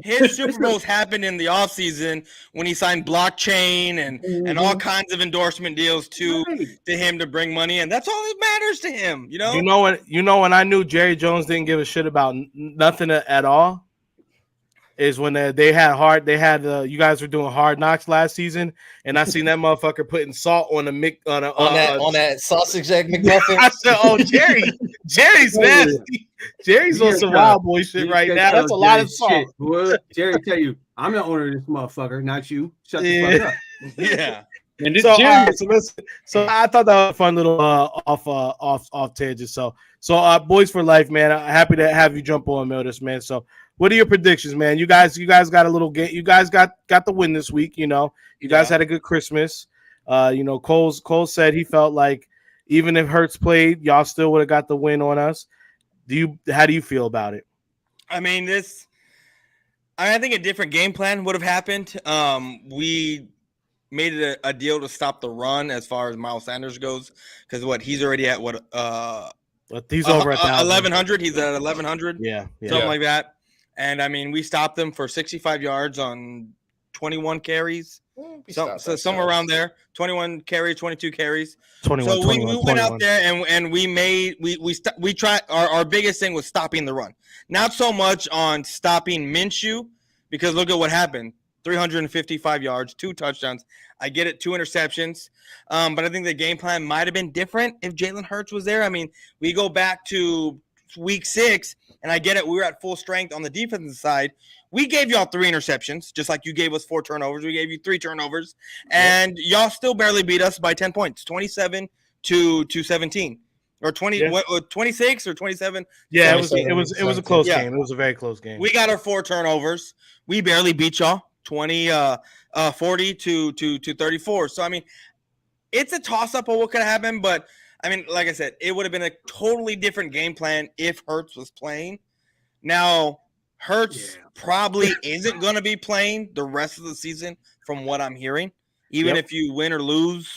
his Super Bowls happened in the offseason when he signed blockchain and all kinds of endorsement deals to him to bring money, and that's all that matters to him. You know when I knew Jerry Jones didn't give a shit about nothing at all is when you guys were doing Hard Knocks last season, and I seen that motherfucker putting salt on that sausage egg McMuffin. I said, "Oh, Jerry's nasty. Jerry's on some wild boy shit right now. That's a lot of salt." Jerry, tell you, I'm the owner of this motherfucker, not you. Shut the fuck up. Yeah. And so I thought that was a fun little off tangent. So boys for life, man. I'm happy to have you jump on, Mildis, man. So. What are your predictions, man? You guys got a little game. You guys got the win this week. You guys had a good Christmas. Cole said he felt like even if Hurts played, y'all still would have got the win on us. How do you feel about it? I mean, I think a different game plan would have happened. We made it a deal to stop the run as far as Miles Sanders goes, because he's already at he's over at 1,100. He's at 1,100. Yeah. Something like that. And, I mean, we stopped them for 65 yards on 21 carries. So somewhere around there. 21 carries, 22 carries. 21, so we went out there and we tried. Our biggest thing was stopping the run. Not so much on stopping Minshew, because look at what happened. 355 yards, 2 touchdowns. I get it, 2 interceptions. But I think the game plan might have been different if Jalen Hurts was there. I mean, we go back to week 6, and I get it. We were at full strength on the defensive side. We gave y'all 3 interceptions, just like you gave us 4 turnovers. We gave you 3 turnovers, and y'all still barely beat us by 10 points, 27 to 17, or 26 or 27. Yeah, it was a close game. It was a very close game. We got our 4 turnovers. We barely beat y'all, 40 to 34. So I mean, it's a toss up of what could happen, but. I mean, like I said, it would have been a totally different game plan if Hurts was playing. Now, Hurts probably isn't going to be playing the rest of the season from what I'm hearing. Even if you win or lose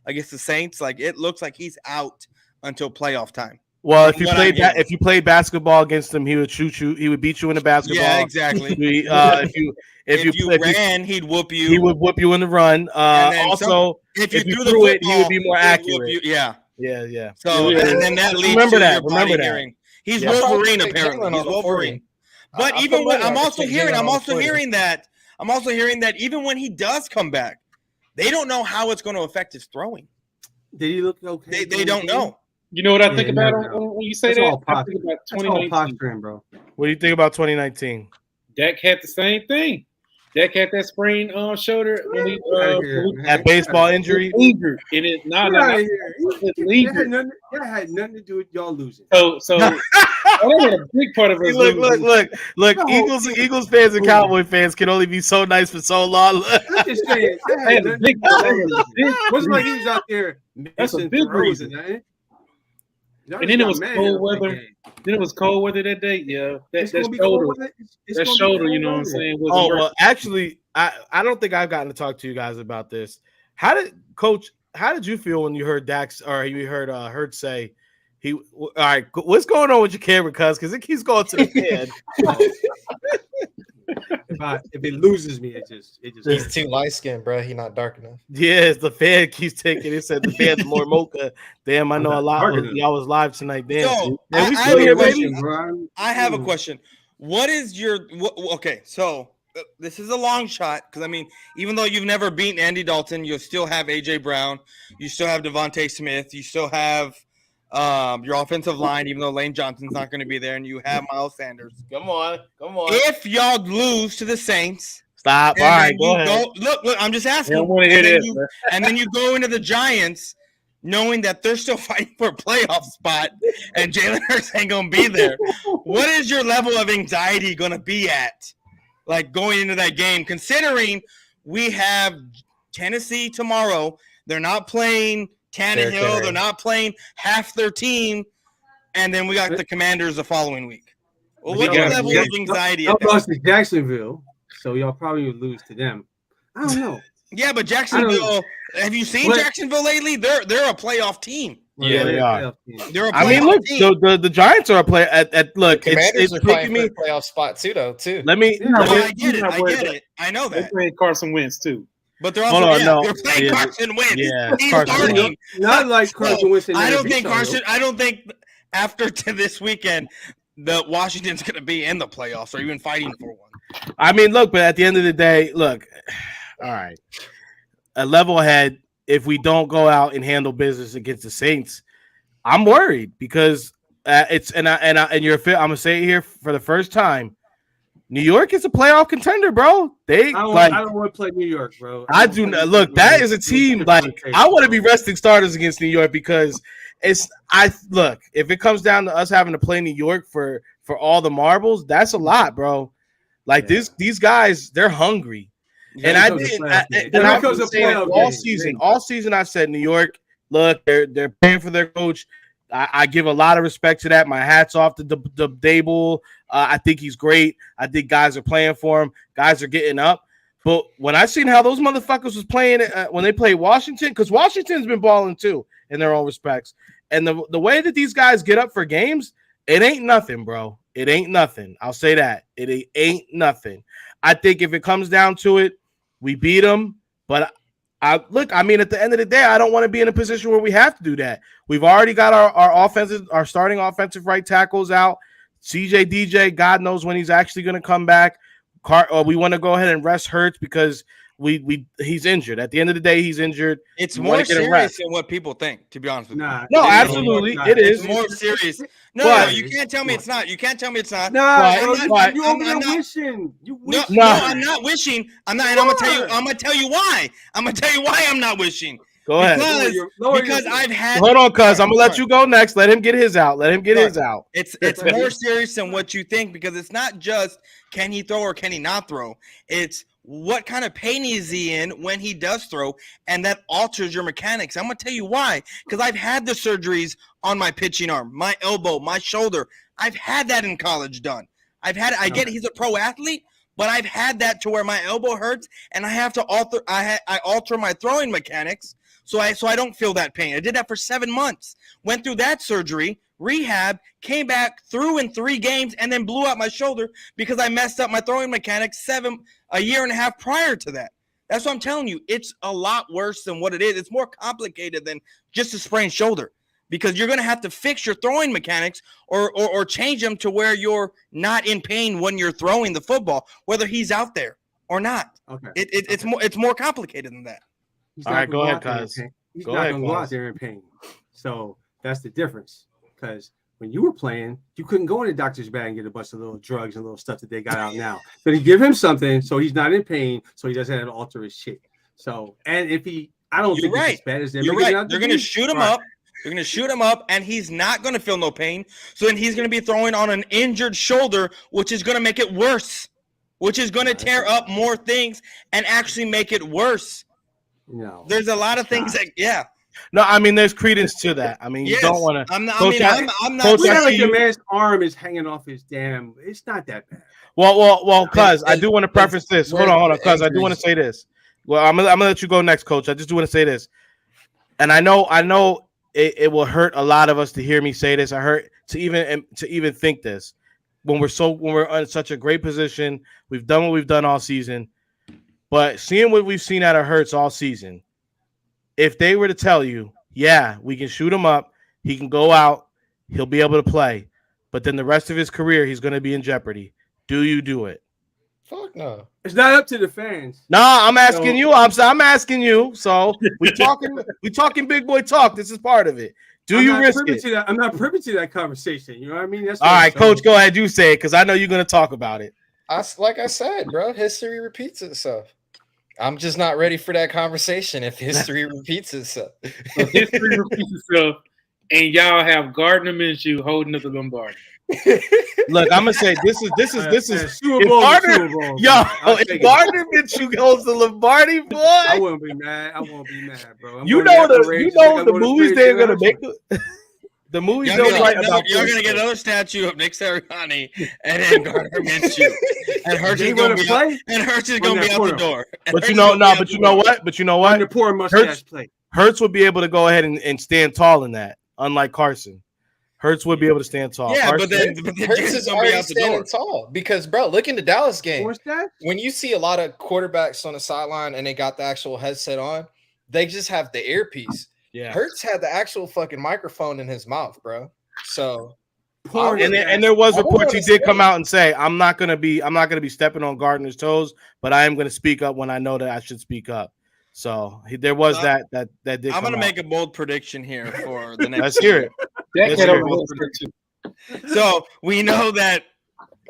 against the Saints, like it looks like he's out until playoff time. Well, if you played basketball against him, he would shoot you. He would beat you in the basketball. Yeah, exactly. If you ran, he'd whoop you. He would whoop you in the run. Also, if you threw it, he would be more accurate. Yeah. So and then that leads remember to that. your body Remember that. hearing. He's Wolverine apparently. He's Wolverine. But even when I'm also hearing that even when he does come back, they don't know how it's going to affect his throwing. Did he look okay? They don't know. You know what I think about when you say that? I think about 2019, bro. What do you think about 2019? Dak had the same thing. Dak had that sprained shoulder when he that baseball injury. Injured. It is not. That had nothing to do with y'all losing. So that was a big part of it. Look. Eagles fans and Cowboy fans can only be so nice for so long. I'm just saying. It wasn't like he was out there. That's a big reason. And then it was cold weather. Then it was cold weather that day. Yeah, that shoulder. You know what I'm saying? Well, actually, I don't think I've gotten to talk to you guys about this. How did you feel when you heard Dax or you heard Hurts say all right? What's going on with your camera, cuz? Because it keeps going to the head. If it loses me, it just he's too light skinned, bro. He's not dark enough. Yes, the fan keeps taking it. Said the fan's more mocha. Damn, I know a lot. Y'all was live tonight. Damn. So, I have a question. What is your okay? So this is a long shot because I mean, even though you've never beaten Andy Dalton, you still have AJ Brown, you still have Devontae Smith, you still have your offensive line, even though Lane Johnson's not going to be there, and you have Miles Sanders. Come on. If y'all lose to the Saints, stop. All right, go ahead. Look, I'm just asking. And then you go into the Giants, knowing that they're still fighting for a playoff spot, and Jalen Hurts ain't going to be there. What is your level of anxiety going to be at, like going into that game, considering we have Tennessee tomorrow? They're not playing Tannehill, they're not playing half their team, and then we got the Commanders the following week. Well, what's Y'all- the level of anxiety? Y'all at that lost to Jacksonville, so y'all probably would lose to them. I don't know. Yeah, but Jacksonville. Have you seen Jacksonville lately? They're a playoff team. Yeah, they are. They're a I mean, playoff look, team. the Giants are a play at look. Commanders are It's fighting making for me a playoff spot too, though. Let me. I get it. I know They're that. playing Carson Wentz too. But they're also they're playing Yeah, Carson Wentz. yeah, He's Carson starting. Wentz. Not like Carson Wentz. I don't think Carson. I don't think after to this weekend, the Washington's going to be in the playoffs or even fighting for one. I mean, look, but at the end of the day, look. All right, a level head. If we don't go out and handle business against the Saints, I'm worried because it's and you're. I'm gonna say it here for the first time. New York is a playoff contender, bro. I don't want to play New York, bro. I do not look. That is a team like I want to be resting starters against New York because if it comes down to us having to play New York for all the marbles, that's a lot, bro. Like these guys, they're hungry, and I was saying all season. All season, I've said New York. Look, they're paying for their coach. I give a lot of respect to that. My hat's off to the Dable. I think he's great. I think guys are playing for him. Guys are getting up. But when I seen how those motherfuckers was playing when they played Washington, because Washington's been balling too in their own respects. And the way that these guys get up for games, it ain't nothing, bro. It ain't nothing. I'll say that. It ain't nothing. I think if it comes down to it, we beat them. But I mean, at the end of the day, I don't want to be in a position where we have to do that. We've already got our starting offensive right tackles out. CJ DJ, God knows when he's actually going to come back. We want to go ahead and rest Hurts because he's injured. At the end of the day, he's injured. It's more serious than what people think, to be honest with you. No, absolutely. It is. It's more serious. No, you can't tell me it's not. You can't tell me it's not. You over there wishing. No, I'm not wishing. I'm not, and I'm gonna tell you why. I'm gonna tell you why I'm not wishing. Go ahead. Because I've had. Hold on, cuz I'm gonna let you go next. Let him get his out. It's more serious than what you think because it's not just can he throw or can he not throw. It's what kind of pain is he in when he does throw, and that alters your mechanics. I'm gonna tell you why. Because I've had the surgeries on my pitching arm, my elbow, my shoulder. I've had that in college done. I get it. He's a pro athlete. But I've had that to where my elbow hurts, and I have to alter. I alter my throwing mechanics so I don't feel that pain. I did that for 7 months. Went through that surgery, rehab, came back, threw in 3 games, and then blew out my shoulder because I messed up my throwing mechanics a year and a half prior to that. That's what I'm telling you. It's a lot worse than what it is. It's more complicated than just a sprained shoulder. Because you're going to have to fix your throwing mechanics or change them to where you're not in pain when you're throwing the football, whether he's out there or not. Okay. It's more complicated than that. All right, go ahead, cuz. He's not going to go out there in pain. So that's the difference. Because when you were playing, you couldn't go in the doctor's bag and get a bunch of little drugs and little stuff that they got out now. But you give him something so he's not in pain, so he doesn't have to alter his shit. So, and if I don't think it's as bad as you're right. They're going to shoot him up. They're going to shoot him up, and he's not going to feel no pain. So then he's going to be throwing on an injured shoulder, which is going to make it worse, which is going to tear up more things and actually make it worse. No, there's a lot of things No, I mean, there's credence to that. I mean, you don't want to. I'm not. Like your man's arm is hanging off his damn. It's not that bad. Well, cuz I do want to preface this. Hold on, cuz I do want to say this. Well, I'm gonna let you go next, Coach. I just do want to say this, and I know. It will hurt a lot of us to hear me say this. I hurt to even think this when we're in such a great position. We've done what we've done all season, but seeing what we've seen out of Hurts all season, if they were to tell you, yeah, we can shoot him up, he can go out, he'll be able to play, but then the rest of his career he's going to be in jeopardy. Do you do it? Fuck no. It's not up to the fans. No, I'm asking you. I'm asking you. So we talking big boy talk. This is part of it. Do you risk it? I'm not privy to that conversation. You know what I mean? That's all right, Coach. Go ahead. You say it because I know you're going to talk about it. Like I said, bro, history repeats itself. I'm just not ready for that conversation if history repeats itself. So history repeats itself, and y'all have Gardner Minshew holding up the Lombardi. Look, I'm gonna say this is Super Bowl. If Gardner Minshew holds the Lombardi, boy, I won't be mad. Bro. You know the movies they're gonna make. The movie You're Bill's right about you're gonna get another statue of Nick Sirianni and then Gardner Minshew, and Hurts is gonna be out, and Hurts is gonna be out the door. But you know what? But you know what? The poor mustache play. Hurts would be able to go ahead and stand tall in that, unlike Carson. Hurts would be able to stand tall. Yeah, Carson, but then Hurts is already standing tall because, bro, look in the Dallas game. When you see a lot of quarterbacks on the sideline and they got the actual headset on, they just have the earpiece. Yeah, Hurts had the actual fucking microphone in his mouth, bro. So, and there was reports he did come out and say, I'm not gonna be stepping on Gardner's toes, but I am gonna speak up when I know that I should speak up. So there was that did. I'm gonna make a bold prediction here for the next. Let's hear it. So we know that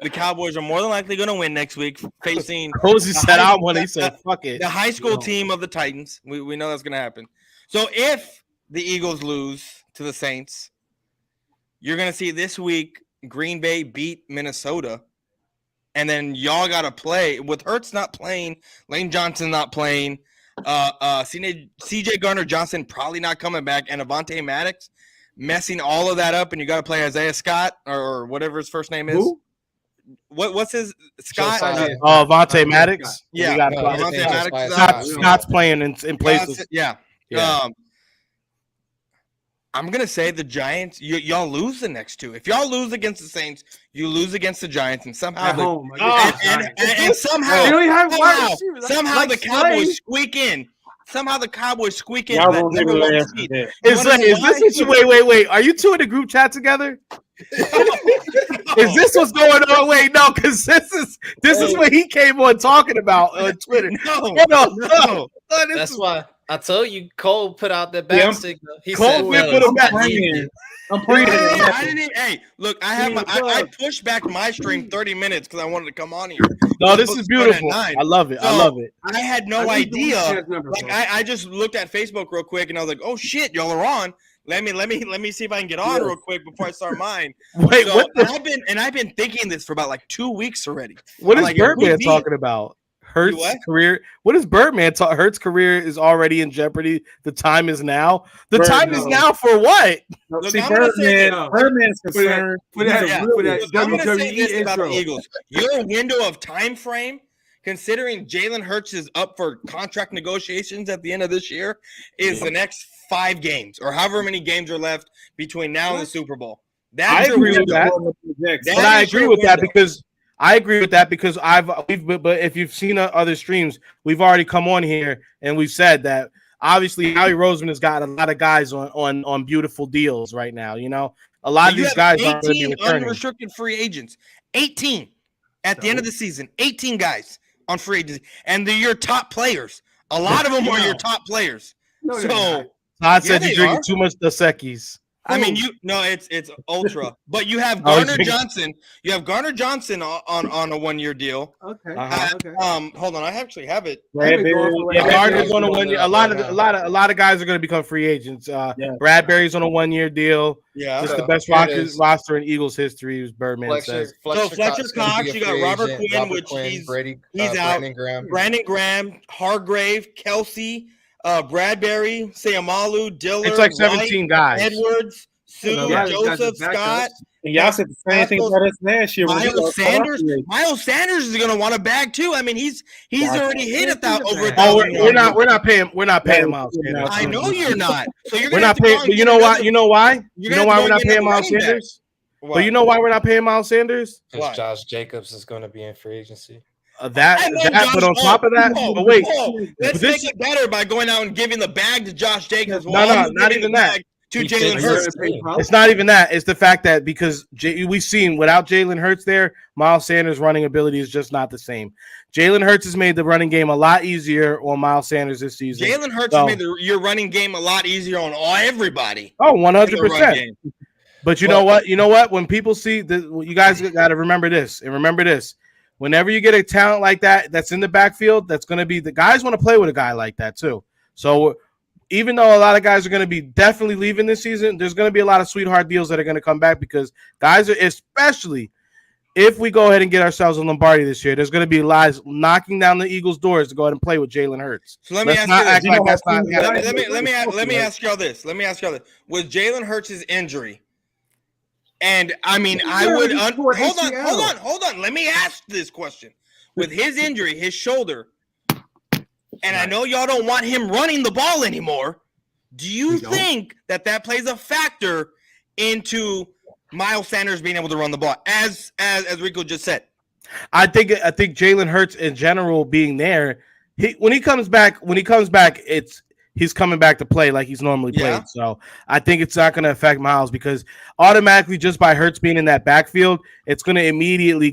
the Cowboys are more than likely going to win next week, facing. Cozy said out when he said, "Fuck it." The high school team of the Titans. We know that's going to happen. So if the Eagles lose to the Saints, you're going to see this week Green Bay beat Minnesota, and then y'all got to play with Hurts not playing, Lane Johnson not playing, CJ Gardner-Johnson probably not coming back, and Avonte Maddox messing all of that up, and you got to play Isaiah Scott or whatever his first name is. Who? What's his Scott? Avonte Maddox. Yeah, Avonte Maddox. Scott's playing in places. Yeah. I'm gonna say the Giants. Y'all lose the next two. If y'all lose against the Saints, you lose against the Giants, and somehow somehow the Cowboys squeak in. Somehow the Cowboys squeak in. Is this wait? Are you two in the group chat together? Is this what's going on? Wait, no, because this is what he came on talking about on Twitter. No. That's why I told you Cole put out that back signal. He Cole said, put a back in. I'm praying. I didn't. Hey, look, I pushed back my stream 30 minutes because I wanted to come on here. No, this is beautiful. I love it. I had no idea. Like I just looked at Facebook real quick and I was like, oh shit, y'all are on. Let me see if I can get on real quick before I start mine. Wait, what? I've been thinking this for about like 2 weeks already. What is Birdman talking about? Hurts' career. What is Birdman talking? Hurts' career is already in jeopardy. The time is now. The time is now for what? Look, see, Birdman's concerned. I'm going to say this about the Eagles. Your window of time frame, considering Jalen Hurts is up for contract negotiations at the end of this year, is the next 5 games or however many games are left between now and the Super Bowl. I agree with that. But I agree with that because but if you've seen other streams, we've already come on here and we've said that obviously Howie Roseman has got a lot of guys on beautiful deals right now. You know, a lot of these guys aren't going to be returning. Unrestricted free agents, 18 at the end of the season, 18 guys on free agency, and they're your top players. A lot of them are your top players. Todd said you're drinking too much Dos Equis. I mean, it's ultra, but you have Gardner Johnson. You have Gardner Johnson on a 1-year deal. Okay. Hold on, I actually have it. Gardner's on a 1 year. A lot of guys are going to become free agents. Bradbury's on a 1-year deal. Yeah, just the best roster in Eagles history, as Birdman says. Fletcher Cox, you got Robert Quinn, which he's out. Brandon Graham, Hargrave, Kelsey. Bradbury, Sayamalu, Dillard, it's like 17 guys. Edwards, Sue, Joseph, Scott. And y'all said the same thing about us last year. Miles Sanders is going to want a bag too. I mean, he's already hit over 1,000. We're not paying Miles Sanders. I know you're not. So we're not paying. But you know why? You know why we're not paying Miles Sanders? But you know why we're not paying Miles Sanders? Because Josh Jacobs is going to be in free agency. But on top of that, wait. Let's make it better by going out and giving the bag to Josh Jacobs. No, not even that. To Jalen Hurts. It's not even that. It's the fact that because we've seen without Jalen Hurts there, Miles Sanders' running ability is just not the same. Jalen Hurts has made the running game a lot easier on Miles Sanders this season. Jalen Hurts has made your running game a lot easier on everybody. Oh, 100%. But you know what? When people see you guys got to remember this and remember this. Whenever you get a talent like that, that's in the backfield, that's going to be the guys want to play with a guy like that too. So even though a lot of guys are going to be definitely leaving this season, there's going to be a lot of sweetheart deals that are going to come back because guys are, especially if we go ahead and get ourselves a Lombardi this year, there's going to be guys knocking down the Eagles' doors to go ahead and play with Jalen Hurts. So let me ask you this. Let me ask y'all this. With Jalen Hurts' injury, And I mean, I would hold on. Let me ask this question. With his injury, his shoulder, and I know y'all don't want him running the ball anymore. Do you think that plays a factor into Miles Sanders being able to run the ball, as Rico just said? I think Jalen Hurts in general being there, when he comes back, he's coming back to play like he's normally played. So I think it's not going to affect Miles because automatically just by Hurts being in that backfield, it's going to immediately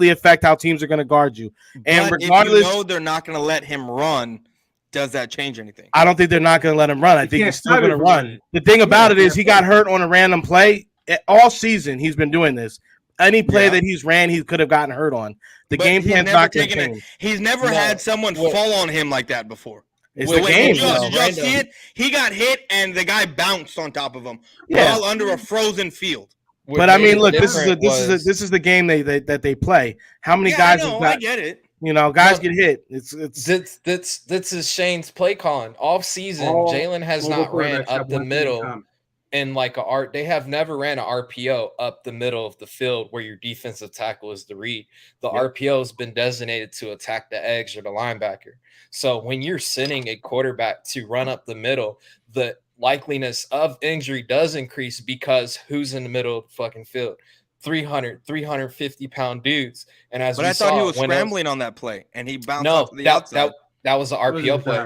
affect how teams are going to guard you. And but regardless, if they're not going to let him run, does that change anything? I don't think they're not going to let him run. I think he's still going to run. The thing about it is he got hurt on a random play all season. He's been doing this. Any play that he's ran, he could have gotten hurt on. The game plan's not going to change. He's never had someone fall on him like that before. It's the game. Did y'all see it? He got hit and the guy bounced on top of him while under a frozen field. But I mean, look, this is the game that they play. How many guys? I get it. Guys get hit. This is Shane's play calling. Off season, Jalen has not ran up the middle in like they have never ran an RPO up the middle of the field where your defensive tackle is the read. The RPO has been designated to attack the edge or the linebacker. So when you're sending a quarterback to run up the middle, the likeliness of injury does increase because who's in the middle of the fucking field? 350-pound dudes. And I thought he was scrambling on that play and he bounced off to the outside. That was an RPO play.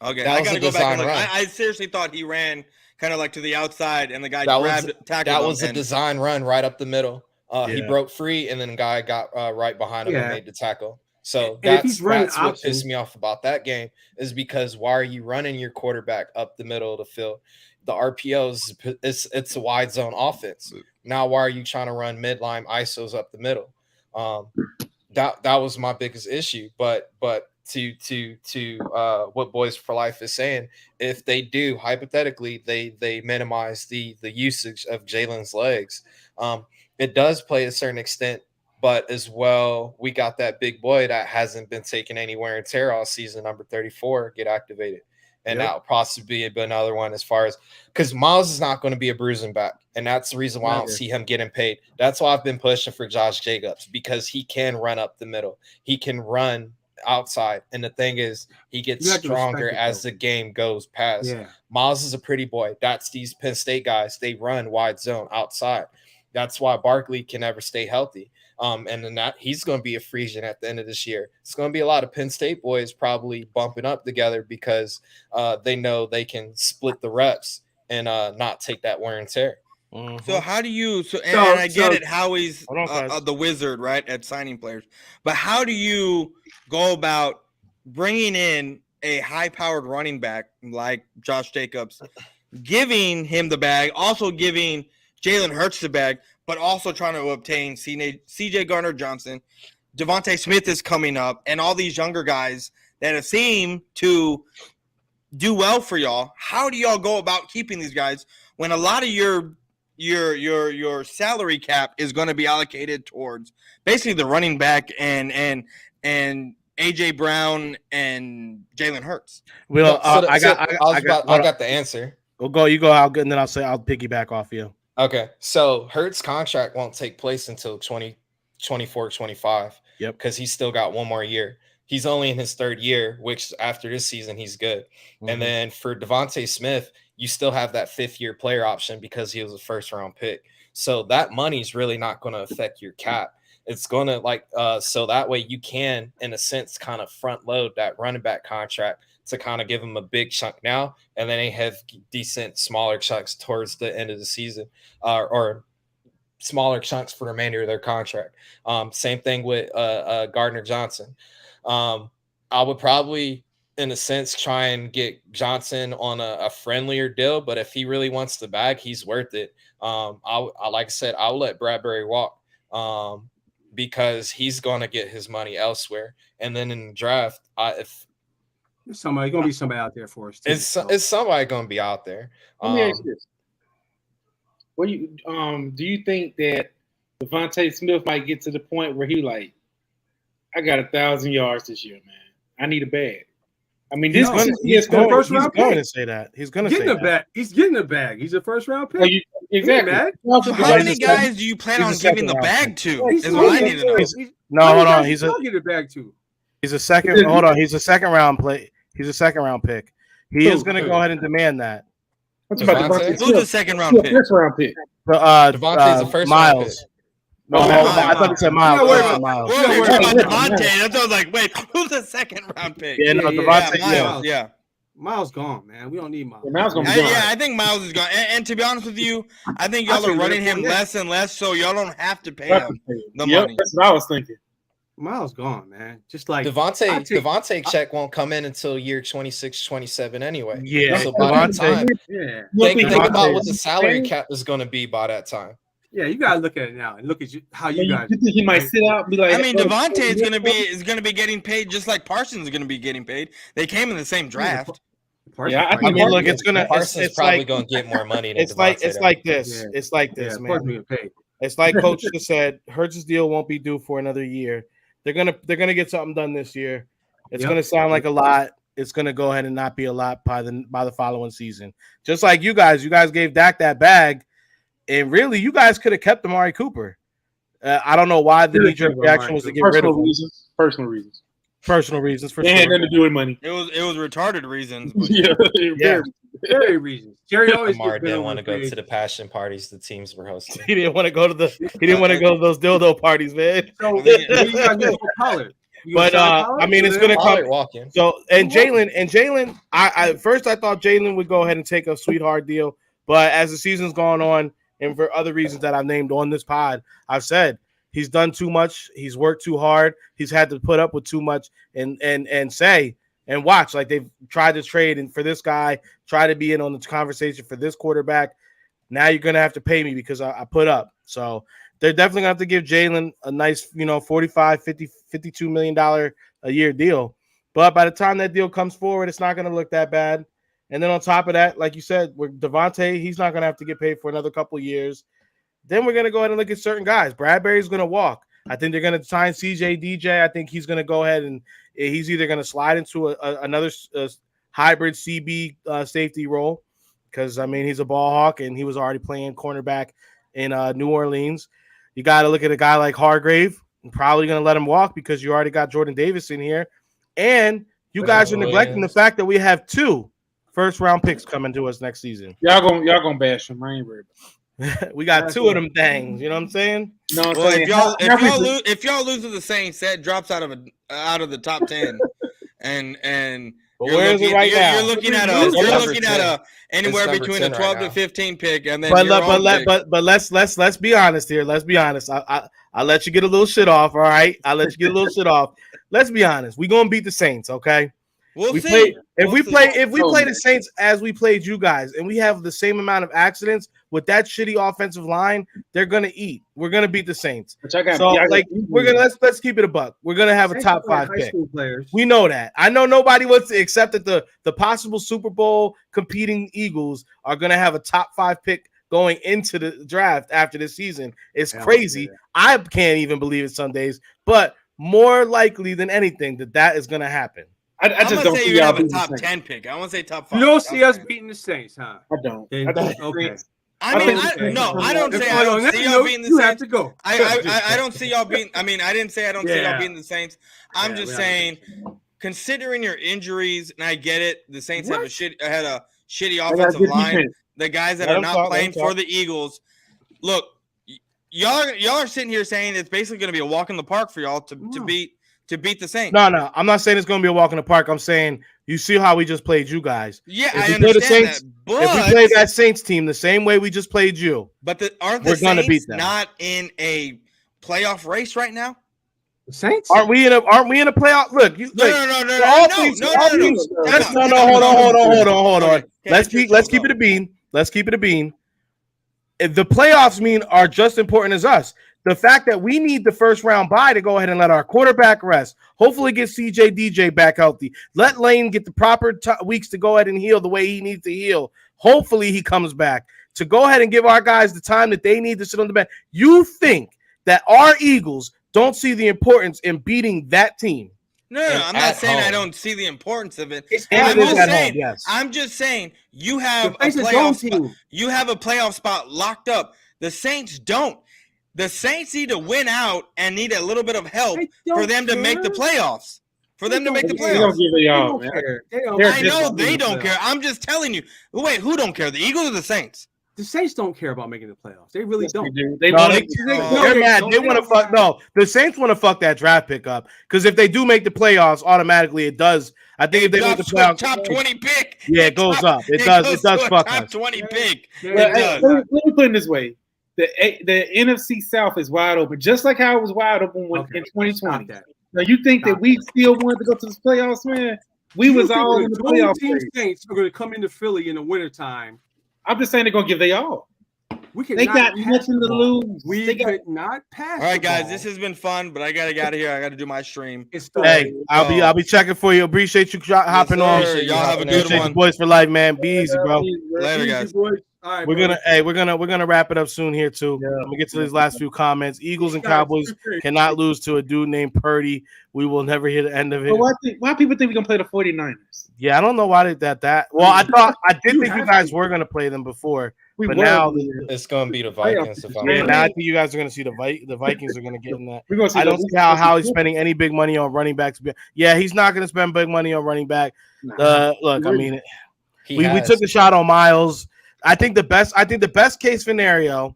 Okay, I gotta go back and look. I seriously thought he ran kind of like to the outside and the guy tackled him. That was a design run right up the middle. He broke free and then the guy got right behind him and made the tackle. So that's what pissed me off about that game is because why are you running your quarterback up the middle of the field? The RPOs, it's a wide zone offense. Now, why are you trying to run midline ISOs up the middle? That was my biggest issue. But to what Boys for Life is saying, if they do hypothetically, they minimize the usage of Jalen's legs. It does play a certain extent. But as well, we got that big boy that hasn't been taking any wear and tear all season, number 34, get activated. And that'll possibly be another one as far as because Miles is not going to be a bruising back. And that's the reason why I don't see him getting paid. That's why I've been pushing for Josh Jacobs because he can run up the middle. He can run outside. And the thing is, he gets stronger as the game goes past. Miles is a pretty boy. That's these Penn State guys. They run wide zone outside. That's why Barkley can never stay healthy. And then he's going to be a free agent at the end of this year. It's going to be a lot of Penn State boys probably bumping up together because they know they can split the reps and not take that wear and tear. So how do you? And I get it. Howie's the wizard, right, at signing players. But how do you go about bringing in a high-powered running back like Josh Jacobs, giving him the bag, also giving Jalen Hurts the bag, but also trying to obtain C.J. Gardner-Johnson, Devontae Smith is coming up, and all these younger guys that have seemed to do well for y'all. How do y'all go about keeping these guys when a lot of your salary cap is going to be allocated towards basically the running back and A.J. Brown and Jalen Hurts? Well, I got the answer. Well, go. You go out, and then I'll piggyback off you. Okay, so Hurts' contract won't take place until 2024-25. Yep. Because he's still got one more year. He's only in his third year, which after this season, he's good. Mm-hmm. And then for Devontae Smith, you still have that fifth-year player option because he was a first-round pick. So that money's really not going to affect your cap. It's going to so that way you can, in a sense, kind of front-load that running back contract to kind of give them a big chunk now, and then they have decent smaller chunks towards the end of the season, or smaller chunks for the remainder of their contract. Same thing with Gardner Johnson. I would probably, in a sense, try and get Johnson on a friendlier deal, but if he really wants the bag, he's worth it. Like I said, I'll let Bradbury walk because he's going to get his money elsewhere. And then in the draft, there's going to be somebody out there for us. Too, it's somebody going to be out there. Let me ask you this: what do you think that Devontae Smith might get to the point where he I got 1,000 yards this year, man. I need a bag. I mean, he's going to say that. He's going to say that. He's getting the bag. He's a first round pick. Exactly. So how many guys do you plan on giving the bag to? Is what I need to know. No, hold on. He's get the bag to. He's a second. Hold on. He's a second round play. He's a second round pick. He is going to go ahead and demand that. Who's the second round pick? First round pick. Devontae's the first round pick. No, I thought it said Miles. Miles. We're talking about Devontae. That's why I was like, wait, who's the second round pick? Yeah, no, Devontae. Miles. Yeah. Miles gone, man. We don't need Miles. Miles gonna be gone. Yeah, I think Miles is gone. And to be honest with you, I think y'all are running him less and less, so y'all don't have to pay him the money. That's what I was thinking. Miles gone, man. Just like Devontae check won't come in until year 26, 27 anyway. Yeah. So by that time, think about what the salary cap is going to be by that time. Yeah, you gotta look at it now and look at how you guys. You think he might sit out and be like? I mean, Devontae is gonna be getting paid just like Parsons is gonna be getting paid. They came in the same draft. Yeah, I mean, look, it's probably gonna get more money. It's like this. It's like this, man. It's like Coach just said. Hurts' deal won't be due for another year. They're gonna get something done this year. It's gonna sound like a lot. It's gonna go ahead and not be a lot by the following season. Just like you guys gave Dak that bag. And really, you guys could have kept Amari Cooper. I don't know why the knee-jerk reaction was to get rid of him. Personal reasons. For it had nothing to do with money. It was retarded reasons. Very reasons. Jerry always Amari didn't want to go to the passion parties the teams were hosting. He didn't want to go to those dildo parties, man. But I mean, it's gonna come. So and Jalen, I first I thought Jalen would go ahead and take a sweetheart deal, but as the season's gone on. And for other reasons that I've named on this pod, I've said he's done too much. He's worked too hard. He's had to put up with too much and say and watch. Like they've tried to trade and for this guy, try to be in on the conversation for this quarterback. Now you're going to have to pay me because I put up. So they're definitely going to have to give Jalen a nice, $45, $50, $52 million a year deal. But by the time that deal comes forward, it's not going to look that bad. And then on top of that, like you said, with Devontae, he's not going to have to get paid for another couple of years. Then we're going to go ahead and look at certain guys. Bradbury's going to walk. I think they're going to sign CJ DJ. I think he's going to go ahead and he's either going to slide into another hybrid CB safety role because, I mean, he's a ball hawk and he was already playing cornerback in New Orleans. You got to look at a guy like Hargrave. I'm probably going to let him walk because you already got Jordan Davis in here. And you guys are neglecting the fact that we have 2 first-round picks coming to us next season. Y'all gonna bash him. I ain't worried. We got 2 of them things. You know what I'm saying? No, well, if y'all lose to the Saints, that drops out of the top 10, and where is it right now? You're looking at a anywhere between a 12 to 15 pick, and then but let's be honest here. Let's be honest. I'll let you get a little shit off. All right, I'll let you get a little shit off. Let's be honest. We're gonna beat the Saints. Okay. We play the Saints as we played you guys, and we have the same amount of accidents with that shitty offensive line, they're gonna eat. We're gonna beat the Saints. Let's keep it a buck. We're gonna have a top 5 pick. We know that. I know nobody wants to accept that the possible Super Bowl competing Eagles are gonna have a top 5 pick going into the draft after this season. It's crazy. I can't even believe it some days, but more likely than anything that is gonna happen. I just don't see y'all have a top 10 pick. I want to say top 5. You don't see us beating the Saints, huh? I don't. Okay. I don't see y'all beating the Saints. You have to go. I don't see y'all beating. I mean, I didn't say I don't see y'all beating the Saints. I'm just saying, considering your injuries, and I get it, the Saints had a shitty offensive line. The guys that are not playing for the Eagles, look, y'all are sitting here saying it's basically going to be a walk in the park for y'all to beat the Saints. No, I'm not saying it's going to be a walk in the park. I'm saying you see how we just played you guys. Yeah, I understand that. But if we play that Saints team the same way we just played you, but aren't the Saints not in a playoff race right now? The Saints? Aren't we in a playoff? Look, no. Hold on. Let's keep it a bean. Let's keep it a bean. If the playoffs are just important as us. The fact that we need the first round bye to go ahead and let our quarterback rest, hopefully get CJ DJ back healthy, let Lane get the proper weeks to go ahead and heal the way he needs to heal. Hopefully he comes back to go ahead and give our guys the time that they need to sit on the bench. You think that our Eagles don't see the importance in beating that team? No, I'm not saying I don't see the importance of it. I'm just saying you have a playoff spot. You have a playoff spot locked up. The Saints don't. The Saints need to win out and need a little bit of help for them to make the playoffs. For them to make the playoffs. They don't give a y'all, man. I know they don't care. I'm just telling you. Wait, who don't care? The Eagles or the Saints? The Saints don't care about making the playoffs. They really don't. They're mad. They want to fuck. No, the Saints want to fuck that draft pick up because if they do make the playoffs, automatically it does. I think if they make the playoffs, top 20 pick. Yeah, it goes up. It does fuck top us. 20 pick. Let me put it this way: the NFC South is wide open, just like how it was wide open in 2020. Now you think that we still wanted to go to the playoffs, man? We was all in the playoffs. Saints are going to come into Philly in the wintertime. I'm just saying they're gonna give they all. They got nothing to lose. We could not pass. All right, guys, this has been fun, but I gotta get out of here. I gotta do my stream. Hey, I'll be checking for you. Appreciate you hopping on. Y'all have a good one. Boys for life, man. Be easy, bro. Later, guys. All right, we're gonna wrap it up soon here too. I'm gonna get to these last few comments. Eagles and Cowboys cannot lose to a dude named Purdy. We will never hear the end of it. Why people think we're gonna play the 49ers? Yeah, I don't know why they did that. Well, I did think you guys were gonna play them before, but now it's gonna be the Vikings. Now I think you guys are gonna see the Vikings are gonna get in that. I don't see how he's spending any big money on running backs. Yeah, he's not gonna spend big money on running back. Look, I mean, we took a shot on Miles. I think the best case scenario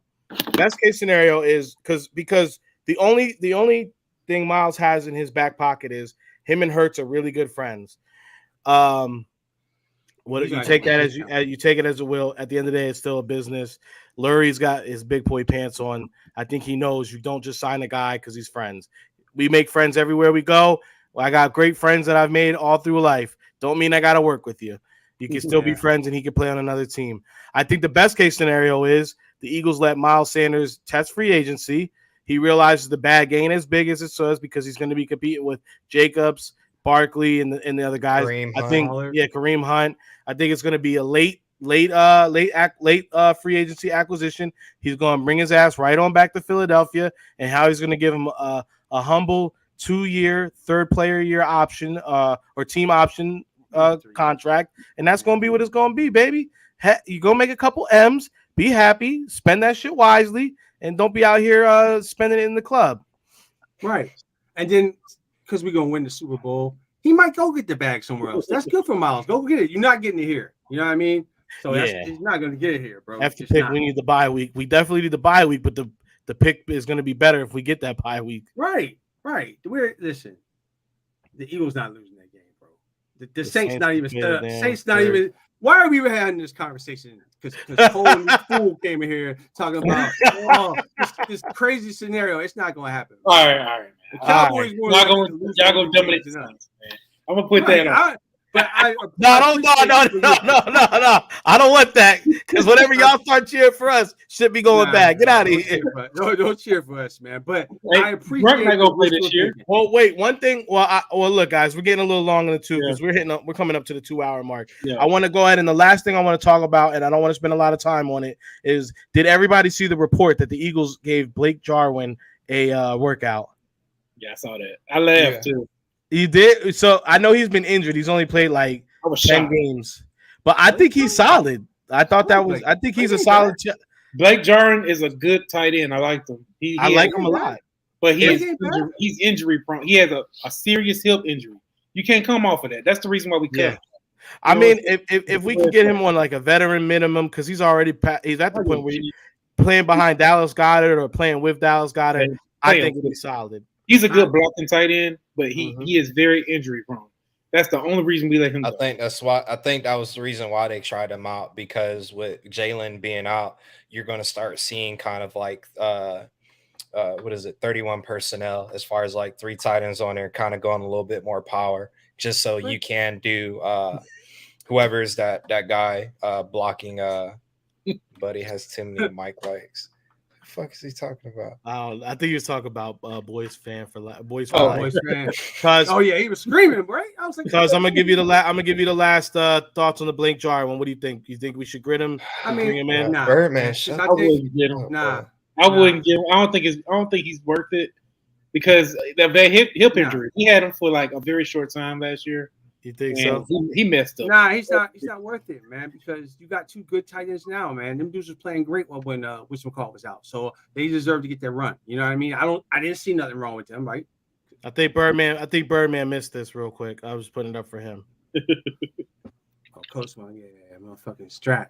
is because the only thing Miles has in his back pocket is him and Hurts are really good friends. You take it as a will. At the end of the day, it's still a business. Lurie's got his big boy pants on. I think he knows you don't just sign a guy because he's friends. We make friends everywhere we go. Well, I got great friends that I've made all through life. Don't mean I got to work with you. You can still be friends and he can play on another team. I think the best case scenario is the Eagles let Miles Sanders test free agency. He realizes the bag ain't as big as it says because he's going to be competing with Jacobs, Barkley, and the other guys. Kareem Hunt. I think it's going to be a late free agency acquisition. He's going to bring his ass right on back to Philadelphia, and how he's going to give him a humble 2-year, third player year option or team option contract, and that's going to be what it's going to be, baby. You go make a couple M's, be happy, spend that shit wisely, and don't be out here spending it in the club. Right. And then because we're going to win the Super Bowl, he might go get the bag somewhere else. That's good for Miles. Go get it. You're not getting it here. You know what I mean? So he's not going to get it here, bro. After pick, we need the bye week. We definitely need the bye week, but the pick is going to be better if we get that bye week. Right. Listen, the Eagles not losing that game, bro. The Saints not even Saints not even. Why are we even having this conversation? Because Cole and this fool came in here talking about this crazy scenario. It's not going to happen. All right. The Cowboys y'all gonna dominate the Saints, man. I'm gonna put that on. No. I don't want that because whatever y'all start cheering for us should be going back. Get out of here. Don't cheer for us, man. But I appreciate. Mark not gonna play this year. Well, wait. One thing. Well, look, guys, we're getting a little long in the two because we're coming up to the 2-hour mark. Yeah. I want to go ahead and the last thing I want to talk about, and I don't want to spend a lot of time on it, is did everybody see the report that the Eagles gave Blake Jarwin a workout? Yeah, I saw that. I laughed too. He did. So I know he's been injured. He's only played like 10 games, but I think he's solid. I think he's a solid. Blake Jarwin is a good tight end. I like him. I like him a lot. But he's injury prone. He has a serious hip injury. You can't come off of that. That's the reason why we cut him. I mean, if we can get him on like a veteran minimum, because he's at the point where he's playing behind Dallas Goedert or playing with Dallas Goedert, I think he's solid. He's a good blocking tight end, but he is very injury prone. That's the only reason we let him go. I think that was the reason why they tried him out, because with Jalen being out, you're going to start seeing kind of like 31 personnel as far as like 3 tight ends on there, kind of going a little bit more power, just so you can do whoever's that guy blocking. Buddy has too many mic likes. Fuck is he talking about? I think he was talking about boys fan for boys. Boys fan. He was screaming, right? I was like, because I'm gonna give you the last thoughts on the Blake Jarwin. What do you think? You think we should grit him? Bring him in? Birdman. I wouldn't get him. I wouldn't give him. I don't think he's worth it. because that hip injury. He had him for like a very short time last year. You think so? He messed up. Nah, he's not worth it, man. Because you got two good tight ends now, man. Them dudes was playing great when McCall was out, so they deserve to get their run. You know what I mean? I didn't see nothing wrong with them, right? I think Birdman missed this real quick. I was putting it up for him. Coachman, yeah, motherfucking Strat.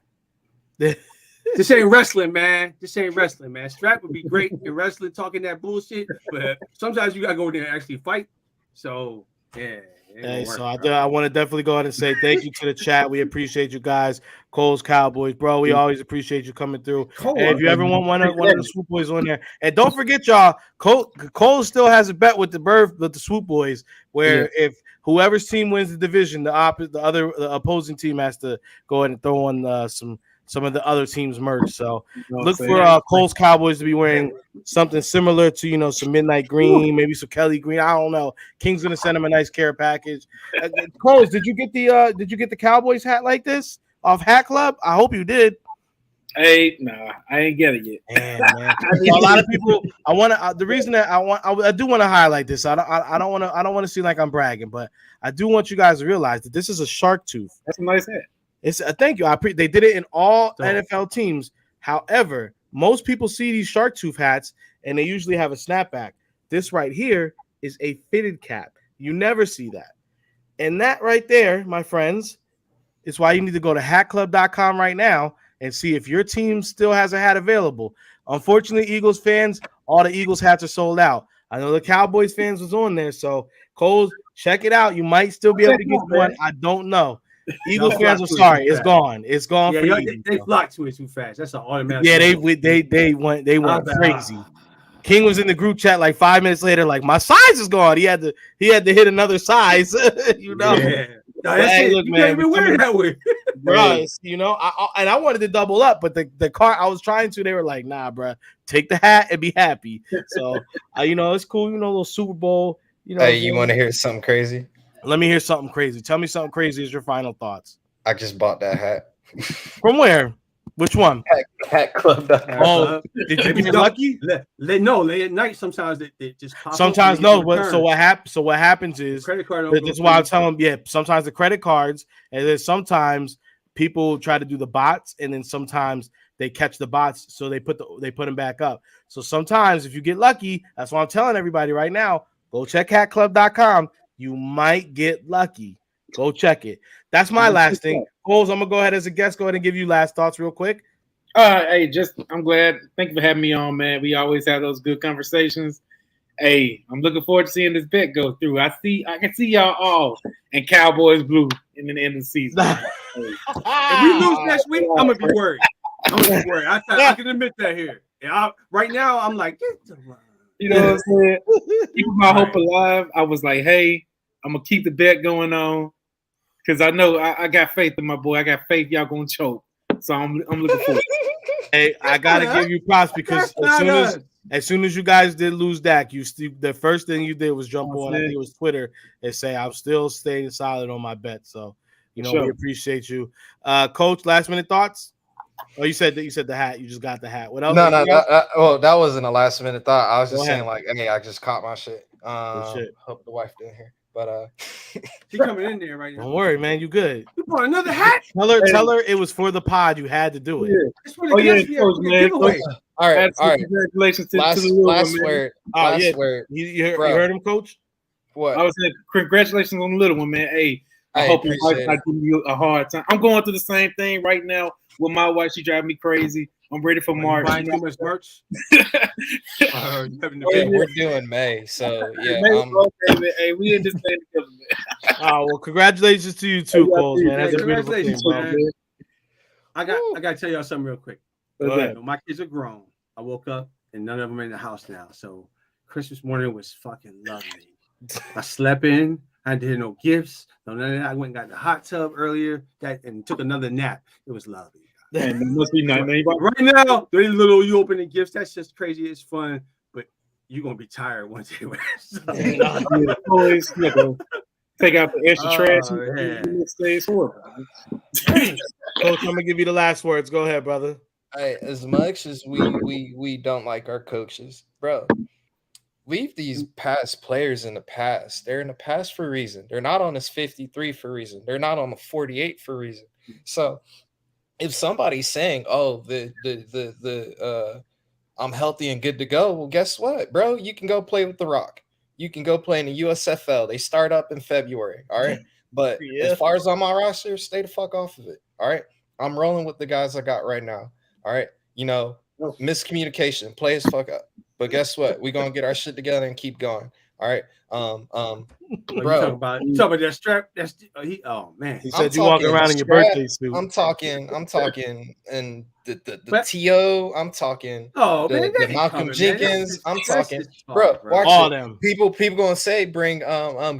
This ain't wrestling, man. Strat would be great in wrestling, talking that bullshit, but sometimes you gotta go there and actually fight. So yeah. Hey, so I want to definitely go ahead and say thank you to the chat. We appreciate you guys, Cole's Cowboys, bro. We always appreciate you coming through. And if you ever want one of the Swoop Boys on there, and don't forget, y'all, Cole still has a bet with the Swoop Boys, where if whoever's team wins the division, the opposing team has to go ahead and throw on some of the other teams' merch. So look for Cole's Cowboys to be wearing something similar to, some midnight green, maybe some Kelly green. I don't know. King's gonna send him a nice care package. Coles, did you get the Cowboys hat like this off Hat Club? I hope you did. Hey, nah, I ain't get it yet. Man. A lot of people. The reason that I do want to highlight this. I don't want to seem like I'm bragging, but I do want you guys to realize that this is a shark tooth. That's a nice hat. It's thank you. They did it in all NFL teams. However, most people see these shark tooth hats and they usually have a snapback. This right here is a fitted cap. You never see that. And that right there, my friends, is why you need to go to hatclub.com right now and see if your team still has a hat available. Unfortunately, Eagles fans, all the Eagles hats are sold out. I know the Cowboys fans was on there, so Cole, check it out. You might still be able to get one. I don't know. Eagles fans are sorry. It's gone. It's gone. Yeah, they flocked to it too fast. That's an automatic. Yeah, they went crazy. King was in the group chat like 5 minutes later, like my size is gone. He had to hit another size. Yeah. No, look, you man, can't even wear it that way, bro. I wanted to double up, but the car I was trying to, they were like, "Nah, bro, take the hat and be happy." So, it's cool. A little Super Bowl. Hey, you want to hear something crazy? Let me hear something crazy. Tell me something crazy is your final thoughts. I just bought that hat. From where? Which one? Hat Club. Oh, did you get lucky? Late at night. Sometimes they just pop sometimes no. But so what happens is credit card. That's why I'm telling them. Yeah, sometimes the credit cards, and then sometimes people try to do the bots, and then sometimes they catch the bots, so they put them back up. So sometimes if you get lucky, that's why I'm telling everybody right now. Go check hatclub.com. You might get lucky. Go check it. That's my last thing. Coles, I'm gonna go ahead as a guest. Go ahead and give you last thoughts real quick. Hey, I'm glad. Thank you for having me on, man. We always have those good conversations. Hey, I'm looking forward to seeing this bet go through. I can see y'all all in Cowboys blue in the end of the season. If we lose next week, I'm gonna be worried. I can admit that here. Right now, I'm like, you know what I'm saying? Keeping my hope alive. I was like, hey, I'm gonna keep the bet going on because I know I got faith in my boy. I got faith y'all gonna choke. So I'm looking forward. Hey, I gotta give you props because as soon as you guys did lose Dak, the first thing you did was jump on. I think it was Twitter and say I'm still staying solid on my bet. So we appreciate you, Coach. Last minute thoughts. Oh, you said the hat. You just got the hat. What else? No. That wasn't a last minute thought. I was just saying like, hey, I just caught my shit. Hope the wife didn't hear. But she coming in there right now. Don't worry, man. You good? You bought another hat? Tell her it was for the pod. You had to do it. Yeah. Man. All right. Congratulations to the last word. Last word. You heard him, Coach? What? I was saying, congratulations on the little one, man. Hey, I hope your wife's not giving you a hard time. I'm going through the same thing right now with my wife. She driving me crazy. I'm ready for March. Buying too much merch. We're doing May, so yeah. Hey, we in this thing together, man. Oh well, congratulations to you too, Cole, man. That's a beautiful thing, man. I gotta tell y'all something real quick. My kids are grown. I woke up and none of them are in the house now. So Christmas morning was fucking lovely. I slept in. I didn't no gifts. No, none of that. I went and got in the hot tub earlier and took another nap. It was lovely. And it must be nice. Right now, the little you opening gifts, that's just crazy. It's fun, but you're gonna be tired one day. Always take out the extra trash. It stays horrible. Coach, I'm gonna give you the last words. Go ahead, brother. Hey, as much as we don't like our coaches, bro, leave these past players in the past. They're in the past for a reason. They're not on this 53 for a reason. They're not on the 48 for a reason. So if somebody's saying, "Oh, I'm healthy and good to go," well, guess what, bro? You can go play with The Rock. You can go play in the USFL. They start up in February. All right. But as far as on my roster, stay the fuck off of it. All right. I'm rolling with the guys I got right now. All right. Miscommunication, play as fuck up. But guess what? We're gonna get our shit together and keep going. All right. Bro. You talking about that strap? Oh man. He said you walking around in your birthday suit. I'm talking and the TO, I'm talking the Malcolm Jenkins, I'm talking, bro. All them people gonna say bring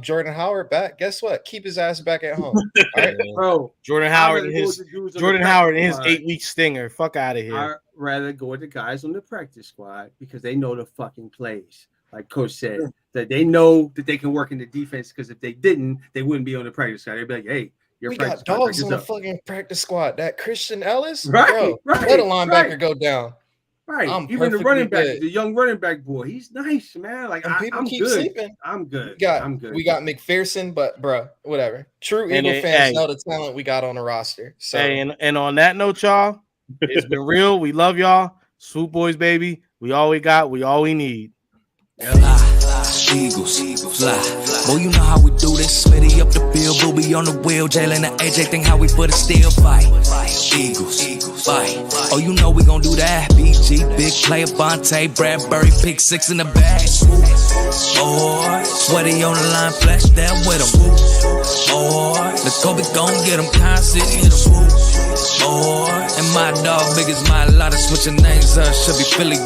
Jordan Howard back. Guess what? Keep his ass back at home. All right, bro. Jordan Howard and his 8-week stinger. Fuck out of here. I'd rather go with the guys on the practice squad because they know the fucking plays. Like Coach said, that they know that they can work in the defense because if they didn't, they wouldn't be on the practice squad. They'd be like, "Hey, we got dogs on the fucking practice squad." That Christian Ellis, bro, let a linebacker go down. Right, even the running back, the young running back boy, he's nice, man. Like I'm keep good. Sleeping. I'm good. I'm good. We got McPherson, but bro, whatever. True Eagle fans know the talent we got on the roster. So, and on that note, y'all, it's been real. We love y'all, Swoop Boys, baby. We all we got. We all we need. Eagles, fly. Boy, you know how we do this. Smitty up the bill, Booby on the wheel. Jalen the AJ think how we for the steel fight. Eagles, fight. Oh, you know we gon' do that. BG, big player, Bonte, Bradbury, pick 6 in the bag. Oh, sweaty on the line, flash that with him. Oh, the Kobe gon' get him, constant hit him. Oh, and my dog big as my lot of switching names up. Should be Philly.